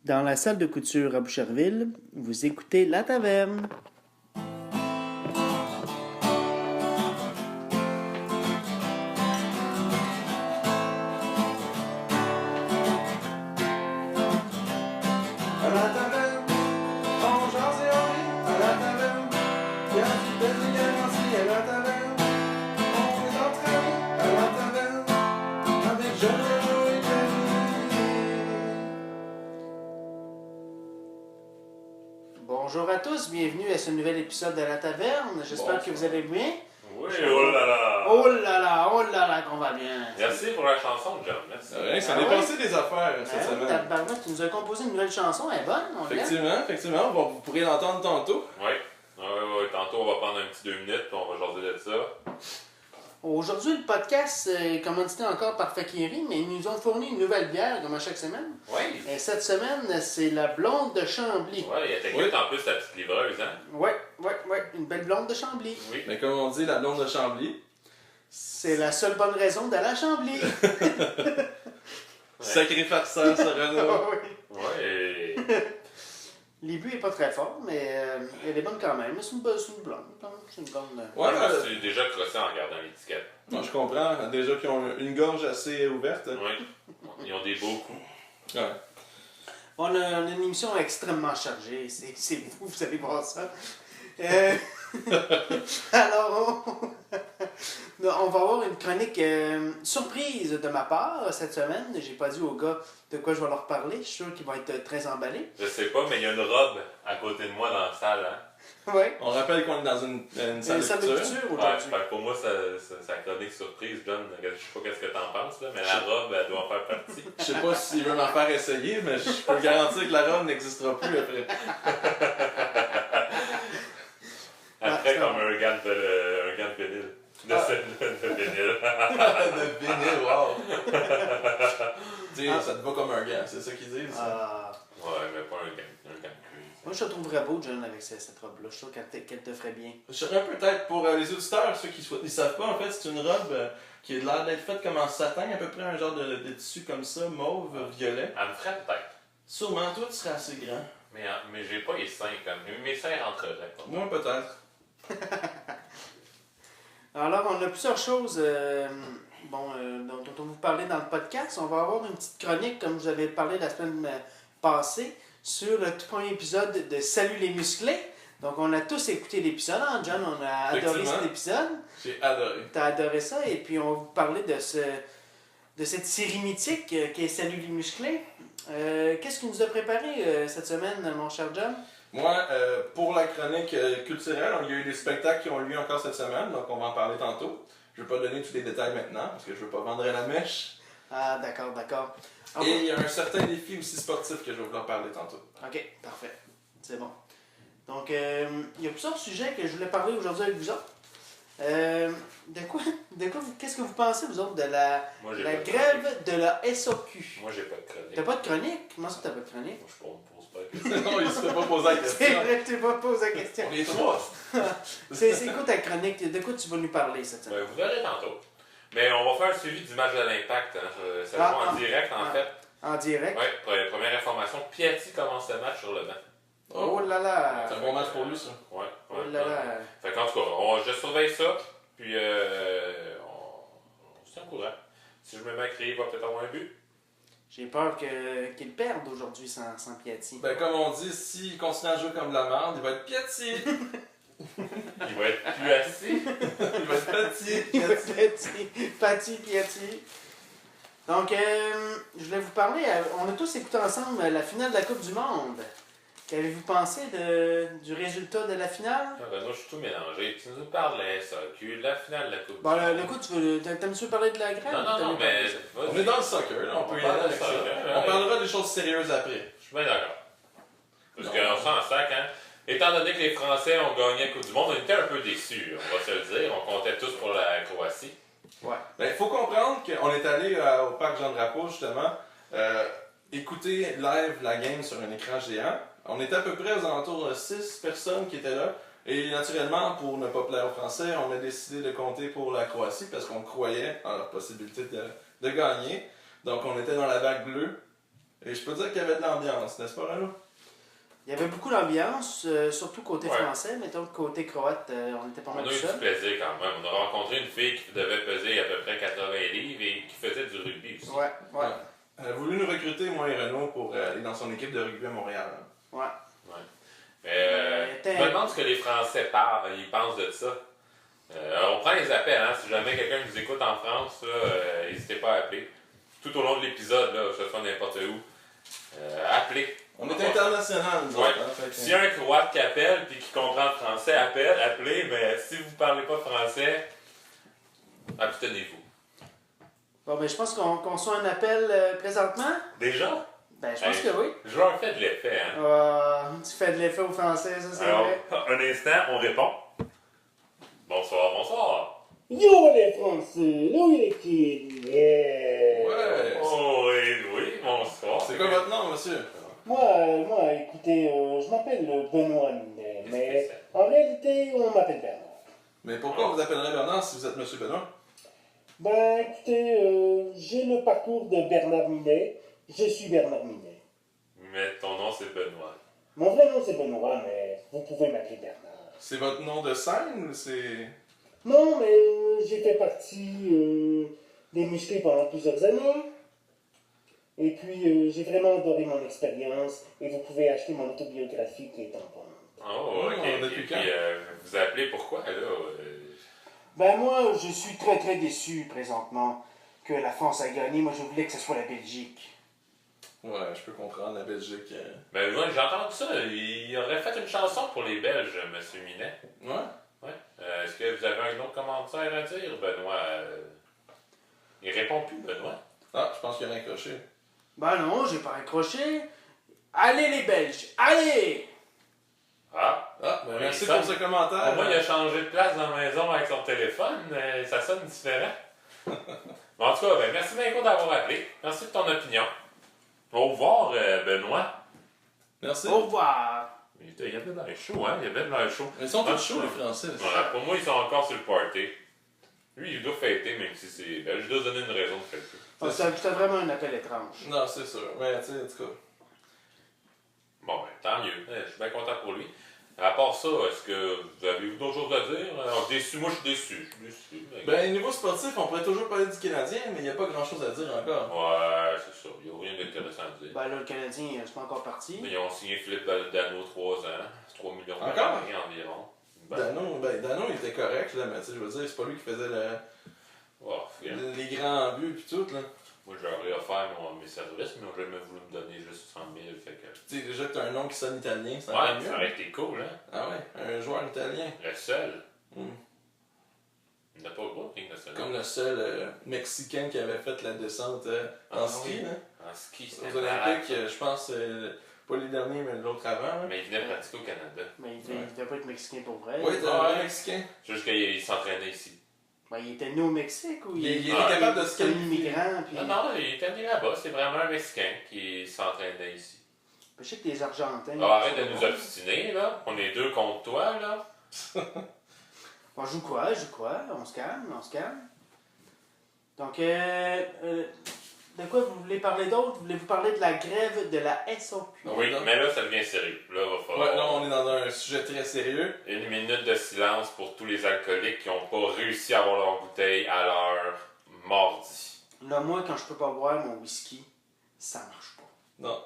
Dans la salle de couture à Boucherville, vous écoutez La Taverne. À la taverne, on jase et on rit. À la taverne, y'a du belle garantie. À la taverne, on est entre amis. À la taverne, avec Joe et Camille. Bonjour à tous, bienvenue à ce nouvel épisode de La Taverne. J'espère que vous allez bien. Oui, oh là là! Oh là là, qu'on va bien. Merci pour la chanson, John. Merci. Ouais, ça Ah a ouais? dépensé des affaires cette Ah, semaine. tabarnak, tu nous as composé une nouvelle chanson, elle est bonne, on l'aime. Effectivement, vous pourrez l'entendre tantôt. Oui. Tantôt, on va prendre un petit 2 minutes, puis on va jaser de ça. Aujourd'hui, le podcast est commandité encore par Fakiri, mais ils nous ont fourni une nouvelle bière, comme à chaque semaine. Oui. Et cette semaine, c'est la blonde de Chambly. Ouais, il y a technique en plus la petite livreuse, hein? Ouais, une belle blonde de Chambly. Oui. Mais comme on dit, la blonde de Chambly. C'est la seule bonne raison d'aller à Chambly. Sacré farceur, ce Renaud. Oui. Ouais. L'Ibu est pas très fort, mais elle est bonne quand même. C'est une blonde, quand même. C'est une blonde. Ouais, Je suis déjà crossé en regardant l'étiquette. moi, je comprends. Déjà qu'ils ont une gorge assez ouverte. Oui. Ils ont des beaux coups. Ouais. On a une émission extrêmement chargée. C'est vous, vous allez voir ça. Euh, Alors, on va avoir une chronique surprise de ma part cette semaine. J'ai pas dit aux gars de quoi je vais leur parler. Je suis sûr qu'ils vont être très emballés. Je sais pas, mais il y a une robe à côté de moi dans la salle, hein? Ouais. On rappelle qu'on est dans une salle Une de couture. Ouais, aujourd'hui. fait que pour moi, ça chronique surprise, John. Je sais pas qu'est-ce que t'en penses, là, mais la robe, elle doit en faire partie. Je sais pas s'il veut m'en faire essayer, mais je peux garantir que la robe n'existera plus après. Après, c'est comme bon. un gant de vinyle. De vinyle. De vinyle, wow! Tu sais, ça te va comme un gant, c'est ça qu'ils disent? Ça? Ouais, mais pas un gant de cuir. Moi, je te trouverais beau, John, avec cette robe-là. Je suis sûr qu'elle te ferait bien. Je serais peut-être pour les auditeurs, ceux qui ne savent pas, en fait, c'est une robe qui a l'air d'être faite comme en satin, à peu près un genre de tissu comme ça, mauve, violet. Elle me ferait peut-être. Sûrement, toi, tu serais assez grand. Mais j'ai pas les seins comme. Mes seins rentreraient pas. Moi, peut-être. Alors, on a plusieurs choses dont on va vous parler dans le podcast. On va avoir une petite chronique, comme je vous avais parlé la semaine passée, sur le tout premier épisode de Salut les musclés. Donc, on a tous écouté l'épisode, hein, John? On a adoré Effectivement. cet épisode. J'ai adoré. T'as adoré ça. Et puis, on va vous parler de cette série mythique qui est Salut les musclés. Qu'est-ce qu'il nous a préparé cette semaine, mon cher John? Moi, pour la chronique culturelle, il y a eu des spectacles qui ont eu lieu encore cette semaine, donc on va en parler tantôt. Je ne vais pas donner tous les détails maintenant, parce que je ne veux pas vendre la mèche. Ah, d'accord. Ah, Et il y a un certain défi aussi sportif que je vais vouloir parler tantôt. OK, parfait. C'est bon. Donc, il y a plusieurs sujets que je voulais parler aujourd'hui avec vous autres. Qu'est-ce que vous pensez, vous autres, de Moi, j'ai la pas de grève de la SAQ? Moi, j'ai pas de chronique. T'as pas de chronique? Comment ça, t'as pas de chronique? Moi, je pose pas de question. Non, il se fait pas poser la C'est question. vrai que tu vas poser la question. On est trois. C'est quoi ta chronique? De quoi tu vas nous parler cette semaine? Ben, vous verrez tantôt. Mais on va faire un suivi du match de l'Impact. Hein. Ça Ah, joue en direct, en fait. En direct? Ouais, pour la première information, Piatti commence le match sur le banc. Oh là là! C'est un bon match pour lui, ça. Ouais. Oh là là! Fait qu'en tout cas, je surveille ça, puis on se tient au courant. Si je me mets à crier, il va peut-être avoir un but. J'ai peur qu'il perde aujourd'hui sans Piatti. Ben, comme on dit, s'il continue à jouer comme de la merde, il va être Piatti. Il va être plus assis. Il va être Piatti. Piatti. Donc, je voulais vous parler, on a tous écouté ensemble la finale de la Coupe du Monde. Qu'avez-vous pensé du résultat de la finale? Renaud, je suis tout mélangé. Tu nous parles de la SAQ, la finale de la Coupe. Bon, le coup, t'aimes-tu parler de la grève? Non, mais. On est dans le soccer, là, on peut y aller avec ça. On parlera des choses sérieuses après. Je suis bien d'accord. Parce qu'on s'en sac, hein. Étant donné que les Français ont gagné la Coupe du Monde, on était un peu déçus, on va se le dire. On comptait tous pour la Croatie. Ouais. Ben, il faut comprendre qu'on est allé au parc Jean-Drapeau, justement, écouter live la game sur un écran géant. On était à peu près aux alentours de 6 personnes qui étaient là. Et naturellement, pour ne pas plaire aux Français, on a décidé de compter pour la Croatie parce qu'on croyait en leur possibilité de gagner. Donc on était dans la vague bleue. Et je peux dire qu'il y avait de l'ambiance, n'est-ce pas, Renaud? Il y avait beaucoup d'ambiance, surtout côté Ouais. français, mettons que côté croate, on était pas On mal a tout eu du seul. plaisir quand même. On a rencontré une fille qui devait peser à peu près 80 livres et qui faisait du rugby aussi. Ouais, ouais, Elle a voulu nous recruter, moi et Renaud, pour aller dans son équipe de rugby à Montréal. ouais. Mais je me demande ce que les Français ils pensent de ça. On prend les appels, hein. Si jamais quelqu'un nous écoute en France, n'hésitez pas à appeler. Tout au long de l'épisode, là, que ce soit n'importe où, appelez. On est international, nous Ouais. autres, hein, fait que- S'il y a un Croate qui appelle et qui comprend le français, appelez, mais si vous ne parlez pas français, abstenez-vous. Bon, ben je pense qu'on reçoit un appel présentement. Déjà? Ben, je pense Hey. que oui. Je leur fais de l'effet, hein. Tu fais de l'effet au français, ça c'est Alors, vrai. un instant, on répond. Bonsoir, bonsoir. Yo les Français, yo les kids, yeah. Ouais. Oh, oui, bonsoir. C'est quoi votre nom, monsieur? Moi, écoutez, je m'appelle Benoît Minet, mais en réalité, on m'appelle Bernard. Mais pourquoi on vous appellerait Bernard si vous êtes monsieur Benoît? Ben, écoutez, j'ai le parcours de Bernard Minet, je suis Bernard Minet. Mais ton nom, c'est Benoît. Mon vrai nom c'est Benoît, mais vous pouvez m'appeler Bernard. C'est votre nom de scène ou c'est... Non, mais j'ai fait partie des musclés pendant plusieurs années. Et puis, j'ai vraiment adoré mon expérience. Et vous pouvez acheter mon autobiographie qui est en vente. Oh, ok. Oh, depuis Et puis, quand? vous appelez pourquoi, là? Ben moi, je suis très très déçu présentement que la France a gagné. Moi, je voulais que ce soit la Belgique. Ouais, je peux comprendre, la Belgique. Ben, moi, j'ai entendu ça. Il aurait fait une chanson pour les Belges, M. Minet. Ouais? Ouais. Est-ce que vous avez un autre commentaire à dire, Benoît? Il répond plus, Benoît. Ah, je pense qu'il a raccroché. Ben non, j'ai pas accroché. Allez les Belges, allez! Ah! Ah, ben Oui, merci ça- pour ce commentaire. Pour moi, il a changé de place dans la maison avec son téléphone. Ça sonne différent. Mais en tout cas, ben, merci bien gros d'avoir appelé. Merci de ton opinion. Au revoir, Benoît. Merci. Au revoir. Il y avait de l'air chaud, hein? Il y avait de l'air chaud. Ils sont tous chauds, les Français. Voilà, pour moi, ils sont encore sur le party. Lui, il doit fêter, même si c'est belge. Je dois donner une raison de fêter. C'était vraiment un appel étrange. Non, c'est sûr. Mais tu sais, en tout cas. Bon, ben, tant mieux. Je suis bien content pour lui. À part ça, est-ce que vous avez d'autres choses à dire? Déçu, moi, je suis déçu. Je suis déçu. mais- Ben, niveau sportif, on pourrait toujours parler du Canadien, mais il n'y a pas grand-chose à dire encore. Ouais, c'est ça. Il n'y a rien d'intéressant à dire. Ben là, le Canadien, c'est pas encore parti. Mais ils ont signé Philippe Dano 3 ans, 3 millions de Encore? dollars environ. Dano, il était correct, là, mais tu sais, je veux dire, c'est pas lui qui faisait Oh, Philippe. les grands buts pis tout, là. Moi, je leur ai offert mes services, mais ils n'ont jamais voulu me donner juste 100 000. Fait que... Tu sais, déjà que t'as un nom qui sonne italien, c'est Ouais, encore mieux. ça aurait été cool, hein? Ah ouais, un joueur italien. Le seul. Hmm. Il n'a pas le droit, King national. Comme le seul Mexicain qui avait fait la descente en Ah ski, oui. là. En ski, Aux c'était Olympiques, malade. je pense, pas les derniers, mais l'autre avant. Là. Mais il venait pratiquer au Canada. Mais il devait pas être mexicain pour vrai. Oui, t'as Ah un ouais. Mexicain. Juste qu'il s'entraînait ici. Ben, il était né au Mexique ou Il était Ah, capable de se c'était un qualifier. immigrant. Puis... Non, non, il était né là-bas. C'est vraiment un Mexicain qui s'entraînait ici. Je sais que les Argentins. Alors, arrête de nous obstiner, là. On est deux contre toi, là. On joue quoi? On se calme, on se calme. Donc, de quoi vous voulez parler d'autre? Voulez-vous parler de la grève de la SOQ? Non, Oui, non. mais là, ça devient sérieux. Là, va falloir... Ouais, là, on est dans un sujet très sérieux. Une minute de silence pour tous les alcooliques qui n'ont pas réussi à avoir leur bouteille à l'heure mardi. Là, moi, quand je peux pas boire mon whisky, ça marche pas. Non.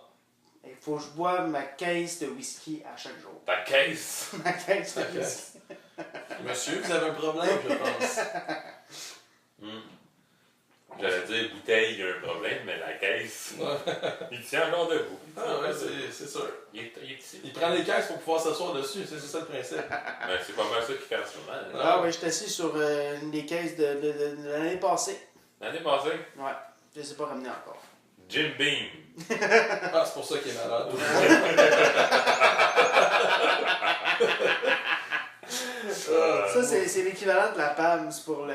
Il faut que je boive ma caisse de whisky à chaque jour. Ta caisse? Ma caisse de Ta whisky. Monsieur, vous avez un problème, je pense. J'allais dire bouteille, il y a un problème, mais la caisse, Ouais. il tient encore debout. Ah ouais, c'est sûr. Il est ici. Il prend les caisses pour pouvoir s'asseoir dessus, c'est ça le principe. Ben, c'est pas mal ça qui fait en ce moment. hein. Ah oui, je suis assis sur une des caisses de l'année passée. L'année passée, Ouais, je les ai pas ramenées encore. Jim Beam. Ah, c'est pour ça qu'il est malade. Ça, c'est l'équivalent de la PAM, c'est pour le.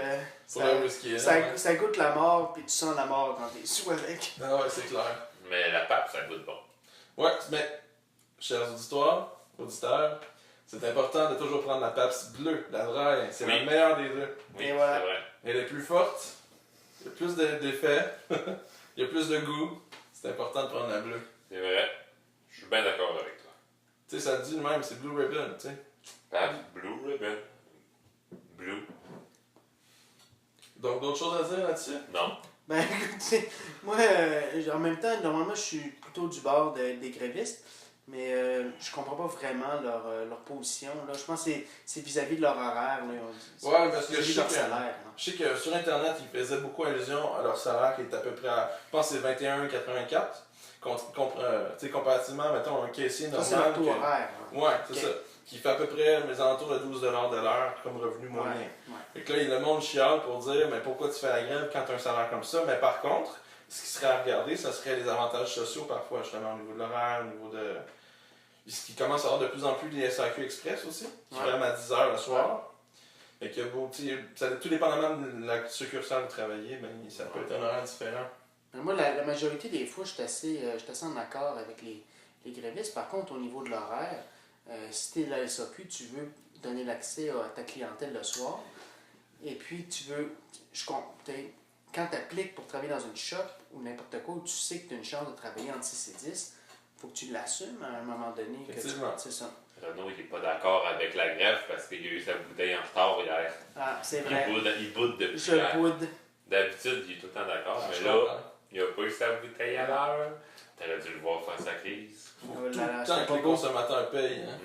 Pour le whisky, ça, hein, ouais. ça goûte la mort, puis tu sens la mort quand t'es sous avec. Ah ouais, c'est clair. Mais la pape, ça goûte bon. Ouais, mais, chers auditeurs, c'est important de toujours prendre la Pabst bleue, la vraie. C'est Oui. la meilleure des deux. Oui, Et voilà. c'est vrai. Elle est plus forte, il y a plus d'effets, il y a plus de goût. C'est important de prendre la bleue. C'est vrai. Je suis bien d'accord avec toi. Tu sais, ça dit le même, c'est Blue Ribbon, tu sais. Pat, Blue Ribbon. Blue. Donc, d'autres choses à dire là-dessus? Non. Ben, écoute, tu sais, moi, en même temps, normalement, je suis plutôt du bord des grévistes, mais je comprends pas vraiment leur position. Là. Je pense que c'est vis-à-vis de leur horaire. Là. Ouais, parce que vis-à-vis de leur salaire. Là. Je sais que sur Internet, ils faisaient beaucoup allusion à leur salaire qui est à peu près à, je pense que c'est 21,84. Comparativement, mettons, un caissier Ça, normal. c'est leur taux que- horaire. Là. Ouais, c'est Ok. ça. Qui fait à peu près les alentours de 12 de l'heure comme revenu moyen. Ouais. Fait que là, le monde chiale pour dire, mais pourquoi tu fais la grève quand tu as un salaire comme ça? Mais par contre, ce qui serait à regarder, ça serait les avantages sociaux parfois, justement, au niveau de l'horaire, au niveau de. Ce qui commence à avoir de plus en plus des SAQ Express aussi, qui Ouais. ferment à 10h le soir. Fait que bon, tout dépendamment de la succursale où vous travaillez, ben, ça peut être un horaire différent. Mais moi, la majorité des fois, je suis assez en accord avec les grévistes. Par contre, au niveau de l'horaire, si tu es la SAQ, tu veux donner l'accès à ta clientèle le soir. Et puis, tu veux. Quand tu appliques pour travailler dans une shop ou n'importe quoi, où tu sais que tu as une chance de travailler entre 6 et 10, il faut que tu l'assumes à un moment donné. Effectivement. C'est ça. Renaud, il n'est pas d'accord avec la grève parce qu'il a eu sa bouteille en retard hier. Ah, c'est vrai. Il boude depuis Je hier. boude. D'habitude, il est tout le temps d'accord, Je mais là, comprends. il n'a pas eu sa bouteille à l'heure. T'aurais dû le voir faire sa crise. Oh Tout là là, le temps c'était que pas les beau. consommateurs payent. Hein.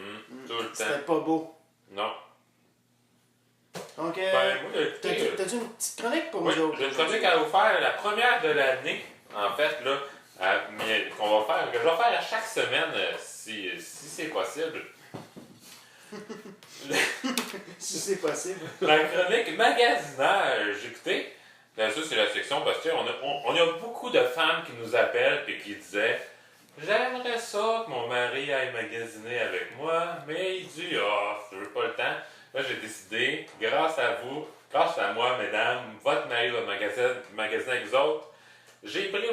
Tout le C'était temps. pas beau. Non. Donc, Ben, moi, écoutez, t'as-tu une petite chronique pour oui, nous autres? j'ai une chronique à vous faire, la première de l'année, en fait, là, qu'on va faire, que je vais faire à chaque semaine, si c'est possible. Si c'est possible. La chronique magasinage, écoutez, là, ça c'est la section parce qu'on a beaucoup de femmes qui nous appellent et qui disaient j'aimerais ça que mon mari aille magasiner avec moi, mais il dit je veux pas le temps. Là j'ai décidé, grâce à vous, grâce à moi, mesdames, votre mari va magasiner avec vous autres. J'ai pris le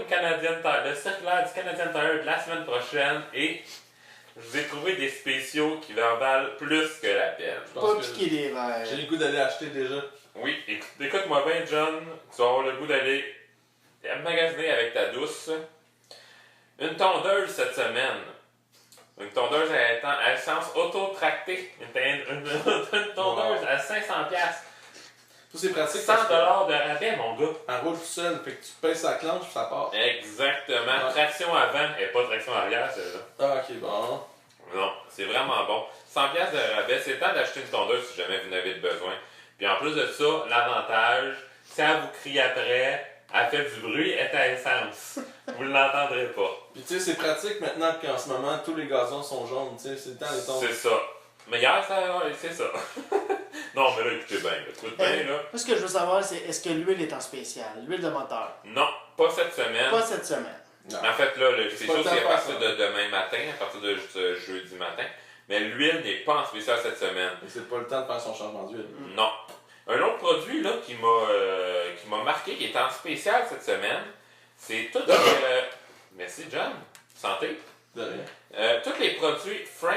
circulaire du Canadian Tire de la semaine prochaine et je vous ai trouvé des spéciaux qui en valent plus que la peine. Je pense Pas que piquer les verres. j'ai le goût d'aller acheter déjà. Oui, écoute-moi bien, John. Tu vas avoir le goût d'aller magasiner avec ta douce. Une tondeuse cette semaine. Une tondeuse à essence auto-tractée. Une tondeuse à 500$. Tout c'est pratique. 100$ parce que de rabais, mon gars. elle roule tout seul, fait que tu pèses sa clenche ça part. Exactement. Ouais. Traction avant et pas traction arrière, celle-là. Ah, ok, bon. Non, c'est vraiment bon. 100$ de rabais, c'est le temps d'acheter une tondeuse si jamais vous en avez besoin. Puis en plus de ça, l'avantage, si elle vous crie après, elle fait du bruit, elle est à essence. Vous ne l'entendrez pas. Puis tu sais, c'est pratique maintenant qu'en ce moment, tous les gazons sont jaunes, tu sais, c'est le temps des tombes. C'est ça. Mais hier, c'est ça. Non, mais là, écoutez bien. Écoute bien, là. Moi, ce que je veux savoir, c'est est-ce que l'huile est en spécial? L'huile de moteur. Non, pas cette semaine. Pas cette semaine. Non. En fait, là, c'est pas le sûr temps c'est de à faire partir ça. de demain matin, à partir de jeudi matin. Mais l'huile n'est pas en spécial cette semaine. Et c'est pas le temps de faire son changement d'huile. Non. Un autre produit là, qui m'a marqué, qui est en spécial cette semaine, c'est tout. Merci, John. Santé. De rien. Tous les produits Frank.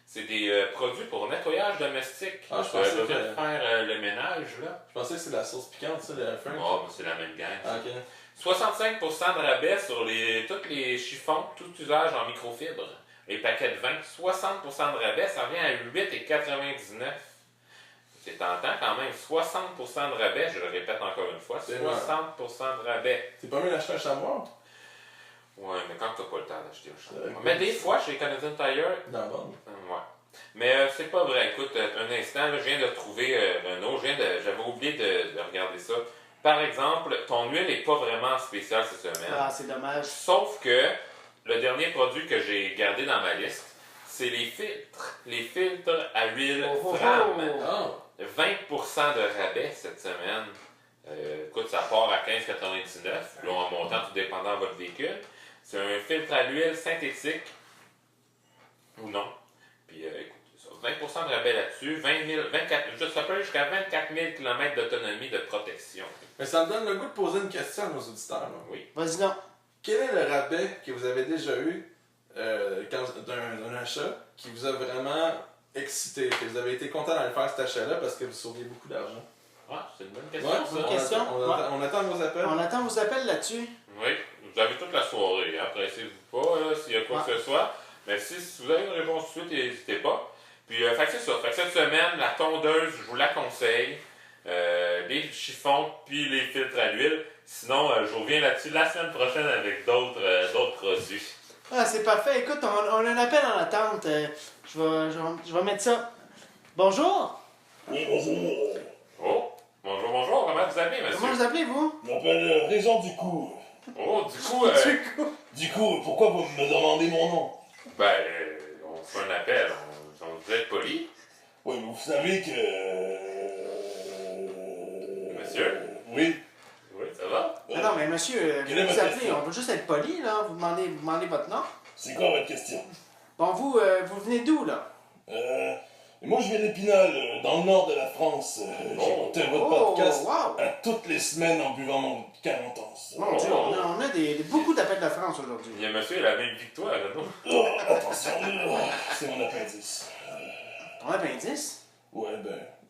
C'est des produits pour nettoyage domestique. Ah, je pensais vais que- faire le ménage, là. Je pensais que c'est la sauce piquante, ça, le Frank. Oh, mais c'est la même gang. Ah, ok. 65% de rabais sur tous les chiffons, tout usage en microfibre. Les paquets de 20, 60% de rabais, ça revient à 8,99. C'est tentant quand même. 60% de rabais, je le répète encore une fois, C'est 60% de rabais. C'est pas mieux d'acheter un chamois? Ouais, mais quand t'as pas le temps d'acheter un chamois. Ouais. Mais des fois, chez Canadian Tire, Dans la bonne. ouais. Mais c'est pas vrai. Écoute, un instant, là, je viens de trouver Renaud. J'avais oublié de regarder ça. Par exemple, ton huile n'est pas vraiment spéciale cette semaine. Ah, c'est dommage. Sauf que le dernier produit que j'ai gardé dans ma liste, c'est les filtres. Les filtres à huile Oh, oh, Fram. oh. Ah! 20% de rabais cette semaine. Écoute, ça part à 15,99. Là, en montant, tout dépendant de votre véhicule. C'est un filtre à l'huile synthétique. Ou non. Puis, écoute, ça, 20% de rabais là-dessus. ça peut aller jusqu'à 24 000 km d'autonomie de protection. Mais ça me donne le goût de poser une question à nos auditeurs. Là. Oui. Vas-y donc. Quel est le rabais que vous avez déjà eu d'un achat qui vous a vraiment excité, que vous avez été content d'aller faire cet achat-là parce que vous sauviez beaucoup d'argent? Ah, c'est une bonne question, Ouais, ça. question. on attend vos appels. On attend vos appels là-dessus. Oui, vous avez toute la soirée. Hein. Pressez-vous pas s'il y a quoi que ce soit. Mais si vous avez une réponse tout de suite, n'hésitez pas. Puis, fait que c'est ça. Fait que cette semaine, la tondeuse, je vous la conseille. Les chiffons, puis les filtres à l'huile. Sinon, je vous reviens là-dessus la semaine prochaine avec d'autres produits. Ah, c'est parfait. Écoute, on a un appel en attente. Je vais mettre ça. Bonjour. Oui, bonjour. Oh, bonjour. Comment vous allez, monsieur? Comment vous appelez, vous? Je m'appelle Régent Ducour. Oh, du coup, Du coup, pourquoi vous me demandez mon nom? on fait un appel. On vous êtes poli. Oui, mais vous savez que... Monsieur? Oui. Oui, ça va? Ah non, mais monsieur, Quelle est vous votre appelez, question? on veut juste être poli, là. Vous demandez votre nom. C'est quoi votre question? Bon, vous venez d'où, là? Moi, je viens d'Épinal, dans le nord de la France. J'écoute votre podcast wow. à toutes les semaines en buvant mon 40 ans. Mon Dieu, on a beaucoup d'appels de France aujourd'hui. Il y a monsieur, il a la même victoire, Renaud. Oh, attention, c'est mon appendice. Ton appendice? Ouais,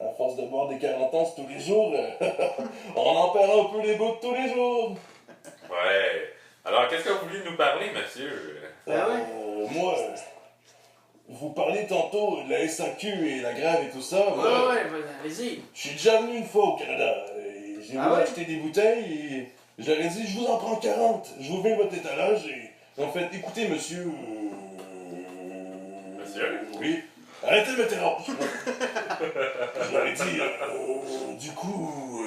à force de boire des 40 ans tous les jours, on en perd un peu les bouts tous les jours. Ouais. Alors, qu'est-ce que vous voulez nous parler, monsieur? Moi, vous parliez tantôt de la SAQ et la grève et tout ça. Ouais, allez-y. Je suis déjà venu une fois au Canada. Et j'ai voulu acheter des bouteilles et je leur ai dit, je vous en prends 40. Je vous mets votre étalage et en fait, écoutez, monsieur... Monsieur? Oui. Arrêtez de m'interrompre. Je leur ai dit, du coup,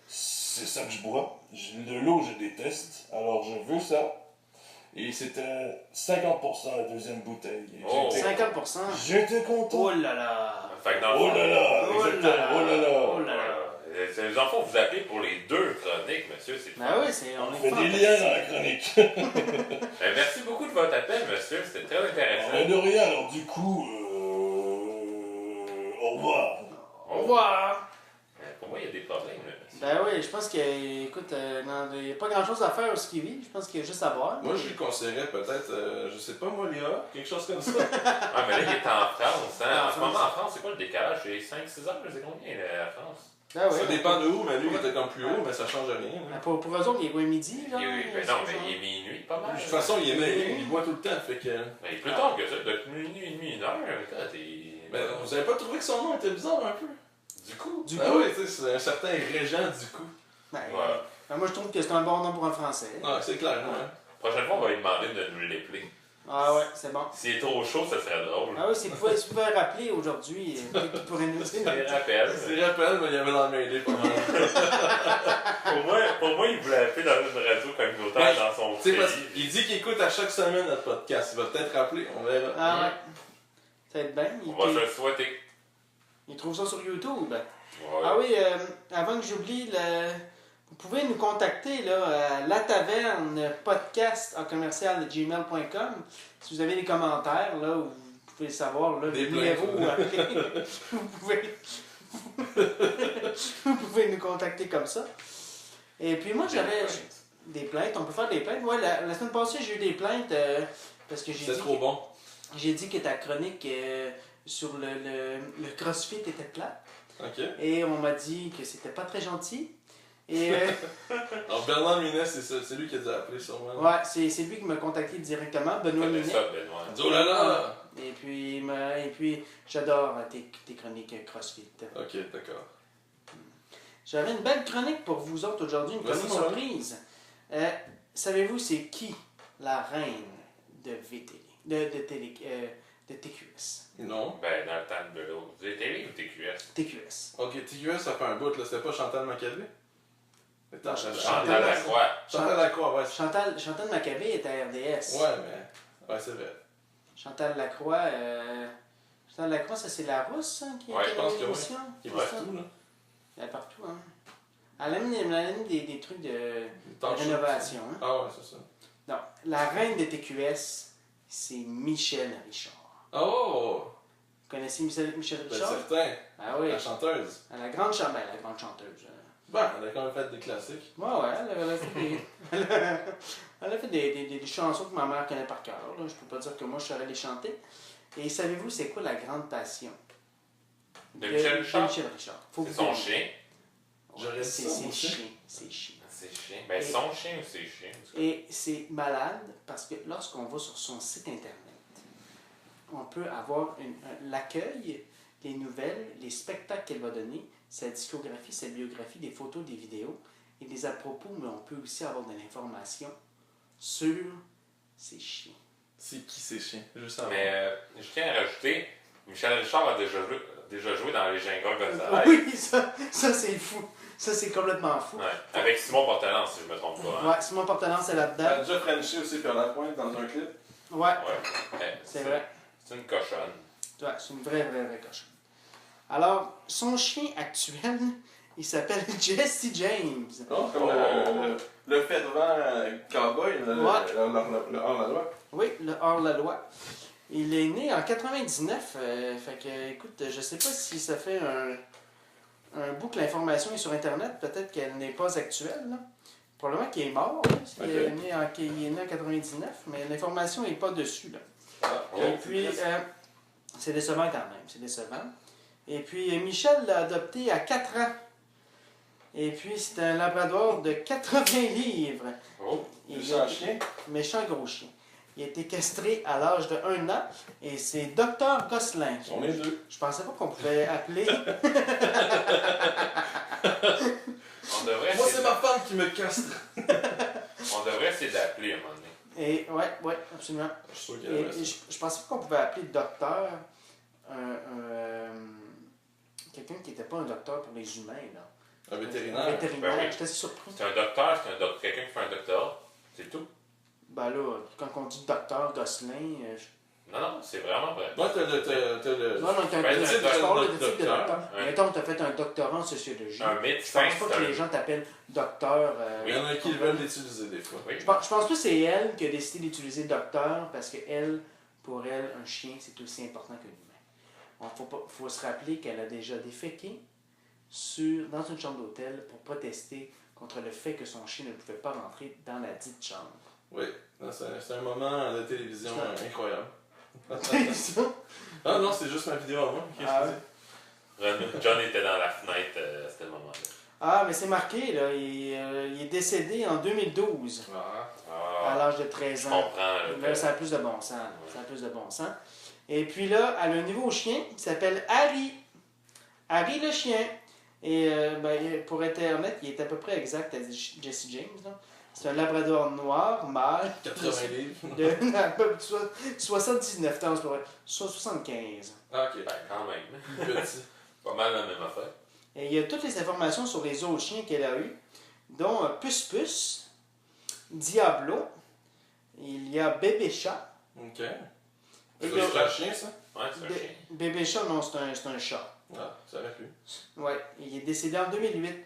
c'est ça que je bois. De l'eau, je déteste. Alors, je veux ça. Et c'était 50% la deuxième bouteille. Et Oh. 50%. J'étais content. Oh là là. Fait que dans le Oh fond, là là, Oh là exactement. là. Oh là là. Oh là là. Les enfants, vous appelez pour les deux chroniques, monsieur. C'est Ben oui, On est fait des fantastique. liens dans la chronique. Merci beaucoup de votre appel, monsieur. C'était très intéressant. Mais de rien, alors du coup, au revoir. Au revoir. Pour moi, il y a des problèmes, là, monsieur. Ben oui, je pense que, écoute, il n'y a pas grand-chose à faire au ski. Je pense qu'il y a juste à boire. Moi, je lui conseillerais peut-être, je sais pas, moi, Léa, quelque chose comme ça. Ah, mais là, il est en France. Hein. En En ce moment, France. en France, c'est quoi le décalage? C'est 5-6 heures, c'est combien, la France? Ben oui. Ça dépend de où, mais lui, il était comme plus haut, mais ça change rien. Ben, pour eux autres, il est quoi, midi, là? Ben non, mais il est minuit, pas mal. De toute façon, il est mêlé, il boit tout le temps, fait que... Ben, il est plus tard que ça, depuis minuit et demi, 1 heure. Mais vous avez pas trouvé que son nom était bizarre un peu? Du coup. Du Ben coup, oui, tu sais, c'est un certain Régent du coup. ben, Ouais. ben, moi, je trouve que c'est un bon nom pour un Français. Ah, c'est clair, ouais. Prochaine fois, on va lui demander de nous l'épeler. Ah ouais, c'est bon. S'il est trop chaud, ça serait drôle. Ah oui, si vous pouvez rappeler aujourd'hui, qui pourrait nous dire. Je rappelle. C'est rappel, mais il y avait dans le mêlé pas mal. Pour moi, il voulait appeler dans une radio communautaire dans son Tu sais, parce pays. qu'il dit qu'il écoute à chaque semaine notre podcast. Il va peut-être rappeler, on verra. Ah ouais. Ça va être bien. On va se le souhaiter. Il trouve ça sur YouTube. Ouais. Ah oui, avant que j'oublie, vous pouvez nous contacter là, à la taverne podcast en commercial de gmail.com. Si vous avez des commentaires, là, vous pouvez le savoir, là, Des le numéro plaintes. à appeler. vous pouvez nous contacter comme ça. Et puis moi, j'avais des plaintes. On peut faire des plaintes. Moi, la semaine passée, j'ai eu des plaintes parce que C'est trop bon. j'ai dit que ta chronique sur le CrossFit était plate. Ok. Et on m'a dit que c'était pas très gentil. Et Alors Bernard Minet, c'est lui qui a dû appeler sûrement. ouais, c'est lui qui m'a contacté directement, Benoît Connais Minet. ça, Benoît. Il dit, oh là là! Et puis j'adore tes chroniques CrossFit. Ok, d'accord. J'avais une belle chronique pour vous autres aujourd'hui, une Vas-y, chronique mon ami. surprise. Savez-vous c'est qui la reine de TQS? Non. Ben, dans le temps de l'eau. Vous êtes télé ou TQS? TQS. Ok, TQS, ça fait un bout, là. C'était pas Chantal Maccabé? Non, Chantal Lacroix. Chantal Lacroix, ouais. Chantal Maccabé est à RDS. Ouais, mais... Ouais, c'est vrai. Chantal Lacroix, ça c'est la rousse hein, qui Ouais, qui je pense a que l'émission. Il est C'est ça? partout, là. Elle est partout, hein. Elle amène des trucs de Talk show. rénovation. Hein. Ah ouais, c'est ça. Non, la reine de TQS, c'est Michel Richard. Oh! Vous connaissez Michel Ben Richard? certain. Ah oui, La chanteuse. la grande chanteuse. La grande chanteuse. Ben, elle a quand même fait des classiques. Ouais, elle a fait des... elle a fait des chansons que ma mère connaît par cœur. Là. Je peux pas dire que moi, je saurais les chanter. Et savez-vous, c'est quoi la grande passion De Michel Richard? Michel Richard. Faut C'est que son vous- chien. J'aurais dit C'est ça, moi aussi. chien. C'est chien. C'est chiant. Ben, son chien ou c'est chiant? Et c'est malade parce que lorsqu'on va sur son site internet, on peut avoir l'accueil, les nouvelles, les spectacles qu'elle va donner, sa discographie, sa biographie, des photos, des vidéos et des à propos, mais on peut aussi avoir de l'information sur ses chiens. C'est qui ces chiens? Juste avant. Mais je tiens à rajouter, Michel Richard a déjà joué dans Les Gingras Gonzalez. Oui, ça c'est fou. Ça, c'est complètement fou. Ouais. Avec Simon Portelance, si je me trompe pas. Hein. Ouais, Simon Portelance est Elle a là-dedans. déjà Frenché aussi, puis la pointe dans un clip. Ouais, Ouais. c'est vrai. C'est une cochonne. Ouais, c'est une vraie cochonne. Alors, son chien actuel, il s'appelle Jesse James. Oh, comme le fervent cowboy, le hors-la-loi. Oui, le hors-la-loi. Il est né en 99. Fait que, écoute, je sais pas si ça fait un bout que l'information est sur Internet. Peut-être qu'elle n'est pas actuelle. Là. Probablement qu'il est mort. Là, il est né en 99, mais l'information n'est pas dessus. Là. Ah, Et puis, c'est décevant quand même. C'est décevant. Et puis, Michel l'a adopté à 4 ans. Et puis, c'est un labrador de 80 livres. Oh, méchant chien. Méchant gros chien. Il a été castré à l'âge de 1 an et c'est Dr Gosselin. On est deux. Je pensais pas qu'on pouvait appeler. on devrait Moi, essayer c'est ma femme qui me castre. on devrait essayer d'appeler à un moment donné. Et ouais, absolument. Je suis sûr Et, qu'elle aimerait ça. je pensais pas qu'on pouvait appeler docteur quelqu'un qui n'était pas un docteur pour les humains. Là. Un Un vétérinaire. vétérinaire. Ben oui. J'étais assez surpris. C'est un docteur, quelqu'un qui fait un doctorat. C'est tout. Ben là, quand on dit docteur Gosselin, Non, c'est vraiment vrai. Moi, t'as le. non, non, quand Ben, tu c'est parles un de titre de docteur. docteur. Ouais. Mettons, tu as fait un doctorat en sociologie. Un Je médecin, pense pas que les gens t'appellent docteur. Il y en a qui veulent l'utiliser des fois. Oui. Je pense pas que c'est elle qui a décidé d'utiliser docteur parce que elle, pour elle, un chien, c'est aussi important que l'humain. Il faut se rappeler qu'elle a déjà déféqué dans une chambre d'hôtel pour protester contre le fait que son chien ne pouvait pas rentrer dans la dite chambre. Oui, c'est un moment de télévision incroyable. C'est ça? Ah non, c'est juste ma vidéo à moi. Qu'est-ce Ah que ouais. John était dans la fenêtre à ce moment-là. Ah, mais c'est marqué, là. Il est décédé en 2012, c'est? Ah. à l'âge de 13 Je ans. comprends. Là, ça a plus de bon sens. Là. Ça a plus de bon sens. Et puis là, elle a un nouveau chien qui s'appelle Harry. Harry le chien. Et pour être honnête, il est à peu près exact à Jesse James. Là. C'est un labrador noir, mâle. 80 livres. De 79 ans, c'est pour 75. Ah, ok. Ben, quand même. Petit. Pas mal la même affaire. Et il y a toutes les informations sur les autres chiens qu'elle a eus, dont Puce Puce, Diablo, il y a Bébé Chat. Ok. Et C'est un chien, ça? Ouais, c'est un chien. Bébé Chat, non, c'est un chat. Ah, ça aurait pu. Ouais, il est décédé en 2008.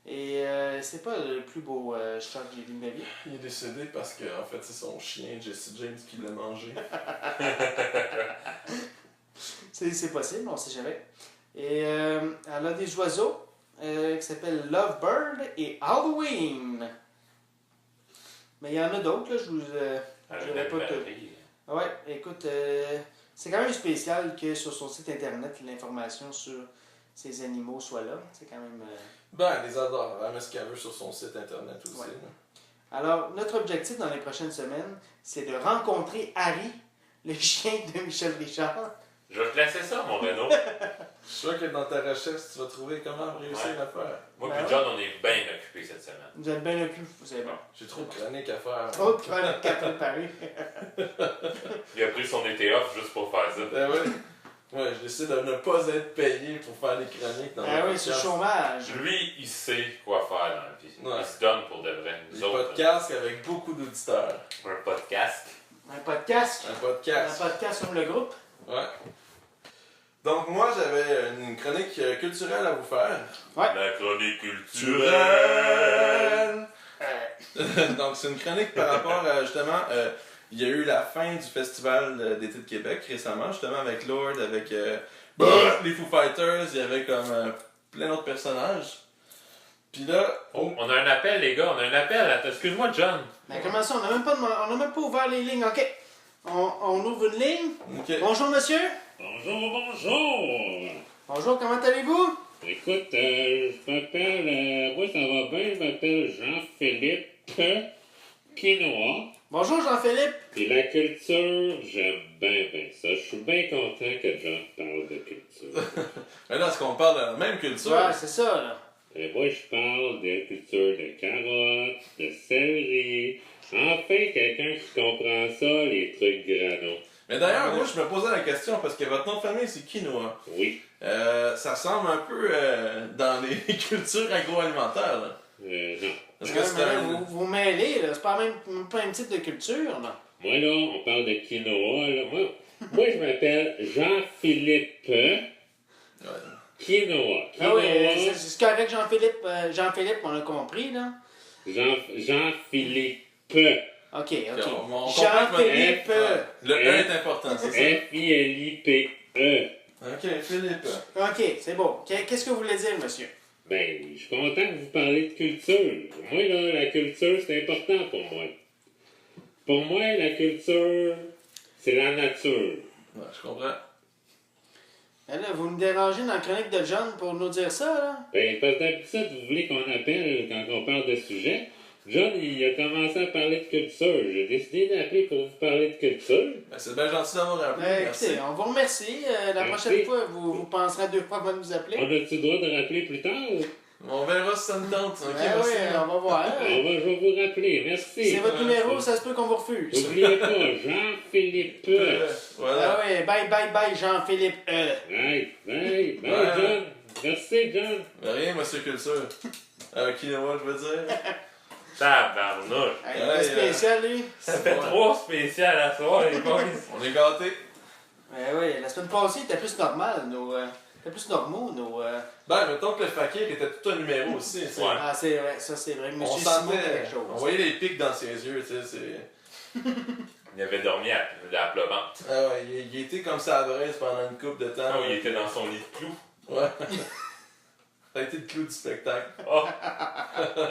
Et c'est pas le plus beau chat que j'ai vu de ma vie. Il est décédé parce que, en fait, c'est son chien, Jesse James, qui l'a mangé. C'est possible, on sait jamais. Et elle a des oiseaux qui s'appellent Lovebird et Halloween. Mais il y en a d'autres, là, je vous... Elle dirais a pas tout. Ouais, écoute, c'est quand même spécial que sur son site internet, l'information sur ces animaux soit là. C'est quand même... Ben, elle les adore. Elle met ce qu'elle veut sur son site internet aussi. Ouais. là. Alors, notre objectif dans les prochaines semaines, c'est de rencontrer Harry, le chien de Michel Richard. Je vais te laisser ça, mon Renaud. Je suis sûr que dans ta recherche, tu vas trouver comment réussir Ouais. à faire. Moi Ben et John, on est bien occupés cette semaine. Vous êtes bien occupés, c'est bon. J'ai trop de chroniques à faire. Oh, tu vas le café de Paris. Il a pris son été off juste pour faire ça. Ben oui. Ouais, je décide de ne pas être payé pour faire des chroniques dans Ah le oui, c'est le podcast. chômage. Lui, il sait quoi faire dans la vie. Ouais. Il se donne pour de vrai. Des Nous autres, podcasts avec beaucoup d'auditeurs. un podcast. Un podcast. Un Un podcast. podcast comme le groupe. Ouais. Donc moi, j'avais une chronique culturelle à vous faire. La chronique culturelle. Donc c'est une chronique par rapport à justement, il y a eu la fin du festival d'été de Québec récemment, justement avec Lord, avec les Foo Fighters, il y avait comme plein d'autres personnages. Puis là, Oh, on a un appel, les gars. On a un appel. Attends, excuse-moi, John. Mais comment ça, on n'a même pas ouvert les lignes. OK. On ouvre une ligne. ok. Bonjour, monsieur. Bonjour, bonjour. Bonjour, comment allez-vous? Écoute, je m'appelle... moi, ça va bien, je m'appelle Jean-Philippe Quinoa. Bonjour Jean-Philippe. Et la culture, j'aime bien ça. Je suis bien content que John parle de culture. Mais là, est-ce qu'on parle de la même culture? Ouais, c'est ça, là. Et moi, je parle de culture de carottes, de céleri. Enfin, quelqu'un qui comprend ça, les trucs granos. Mais d'ailleurs, moi, je me posais la question parce que votre nom de famille, c'est Quinoa. Oui. Ça ressemble un peu dans les cultures agroalimentaires, là. Non. Est-ce que c'est un... Vous mêlez, là. C'est pas même pas un type de culture, là. Moi, là, on parle de quinoa, là. Moi je m'appelle Jean-Philippe Quinoa. Ah oui, c'est correct, Jean-Philippe. Jean-Philippe, on a compris, là. Jean-Philippe. OK. On comprend Jean-Philippe. Le E est important, c'est ça? F-I-L-I-P-E. Ok, Philippe. OK, c'est bon. Qu'est-ce que vous voulez dire, monsieur? Ben, je suis content que vous parliez de culture. Moi, là, la culture, c'est important pour moi. Pour moi, la culture, c'est la nature. Ouais, je comprends. Ben là, vous me dérangez dans la chronique de John pour nous dire ça, là? Ben, parce que d'habitude, vous voulez qu'on appelle quand on parle de sujet. John, il a commencé à parler de culture. J'ai décidé d'appeler pour vous parler de culture. Ben, c'est bien gentil d'avoir appelé. Merci. Écoutez, on vous remercie. La Merci. prochaine fois, vous penserez 2 fois avant de nous appeler. On a-tu le droit de rappeler plus tard? On verra si ça me tente. Ok, Ben merci. oui, on va voir. Je vais vous rappeler. Merci. C'est votre numéro, ça se peut qu'on vous refuse. N'oubliez pas, Jean-Philippe. Voilà. Ah oui, bye, Jean-Philippe. Bye, Ouais. John. Merci, John. Rien, monsieur Culture. Quinoa, je veux dire. Tabarnouche. Hey, il est spécial, lui. Ça fait 3 spéciales à soir, les boys. On est gâtés. Ben oui, la semaine passée, c'était plus normal, c'était plus normaux, Ben, mettons que le fakir était tout un numéro aussi. tu sais. Ouais. Ah, c'est vrai, ça c'est vrai. On Monsieur Simon sentait, fait quelque chose. on voyait les pics dans ses yeux, tu sais. c'est- Il avait dormi à la pleuvante. Ah ouais, il était comme ça à braise pendant une couple de temps. Ah oui, il était dans son lit de clous. Ouais. Ça a été le clou du spectacle. Oh!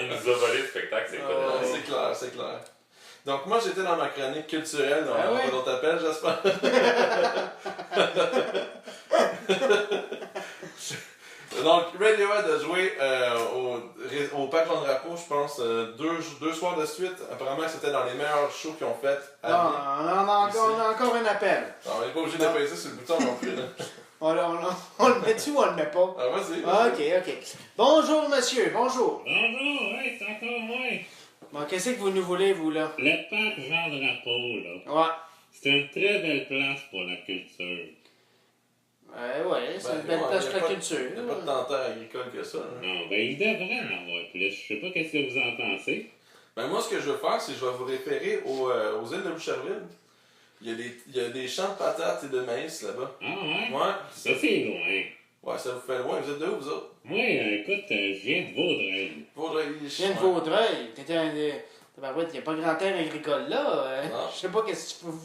Il nous a volé le spectacle, c'est quoi Ah, de c'est clair, c'est clair. Donc moi j'étais dans ma chronique culturelle, Ah on ouais? va d'autres appels, j'espère. Donc Radiohead a joué au Parc Jean Drapeau, je pense, deux soirs de suite. Apparemment c'était dans les meilleurs shows qu'ils ont fait à Non, vie. on a encore un appel. Non, on n'est pas obligé de peser sur le bouton non plus. Là. On le met-tu ou on le met pas? Ah, vas-y. Ah, ok. Bonjour, monsieur, bonjour. Bonjour, ouais, c'est encore moi. Bon, qu'est-ce que vous nous voulez, vous, là? Le parc Jean-Drapeau, là, Ouais. c'est une très belle place pour la culture. Ouais, c'est une belle place pour la culture. Il n'y a pas de tant terre agricole que ça. Là. Non, ben, il devrait en avoir plus. Je sais pas qu'est-ce que vous en pensez. Ben moi, ce que je veux faire, c'est que je vais vous référer aux îles de Boucherville. Il y a des champs de patates et de maïs là-bas. Ah, ouais? Ouais. Ça, c'est loin. Ouais, ça vous fait loin. Vous êtes de où, vous autres? Moi, écoute, je viens de Vaudreuil. Vaudreuil. Je viens de Vaudreuil. T'étais un... Il n'y a pas grand terre agricole là. Non. Je sais pas qu'est-ce que vous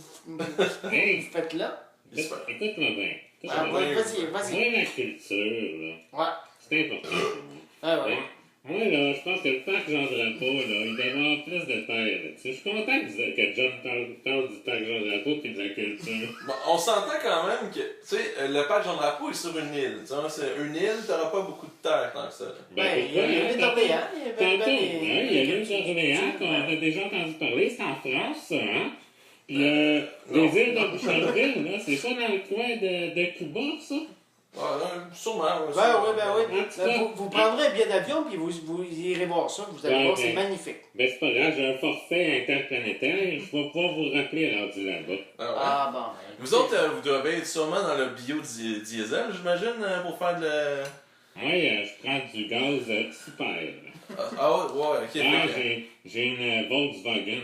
Hey, faites là. écoute-moi bien. Ah, Écoute-moi bien. vas-y. Moi, la culture, là, Ouais. c'est important pour moi. Ah, ouais. Hein? Moi, là, je pense que le parc Jean-Drapeau, là, il devrait avoir plus de terre là-dessus. Je suis content que John parle du parc Jean-Drapeau et de la culture. Bon, on s'entend quand même que, tu sais, le parc Jean Drapeau est sur une île. Tu vois, c'est une île, t'auras pas beaucoup de terre tant que ça. Là. Ben, il y a l'île d'Orléans. Tantôt, hein, il y a l'île d'Orléans qu'on a déjà entendu parler, c'est en France, ça, hein? Puis les îles de Boucherville, là, c'est pas dans le coin de Cuba, ça? Sûrement. Oui. En tout cas, Vous prendrez un billet d'avion puis vous irez voir ça. Vous allez Ouais, voir, c'est ben. magnifique. Ben, c'est pas grave, j'ai un forfait interplanétaire, je vais pouvoir vous rappeler rendu là-bas. Ah, bon. Ben, Vous autres, vous devez être sûrement dans le bio-diesel, j'imagine, pour faire de... Moi, je prends du gaz super. Ah ouais, ok. Ah, fait j'ai une Volkswagen.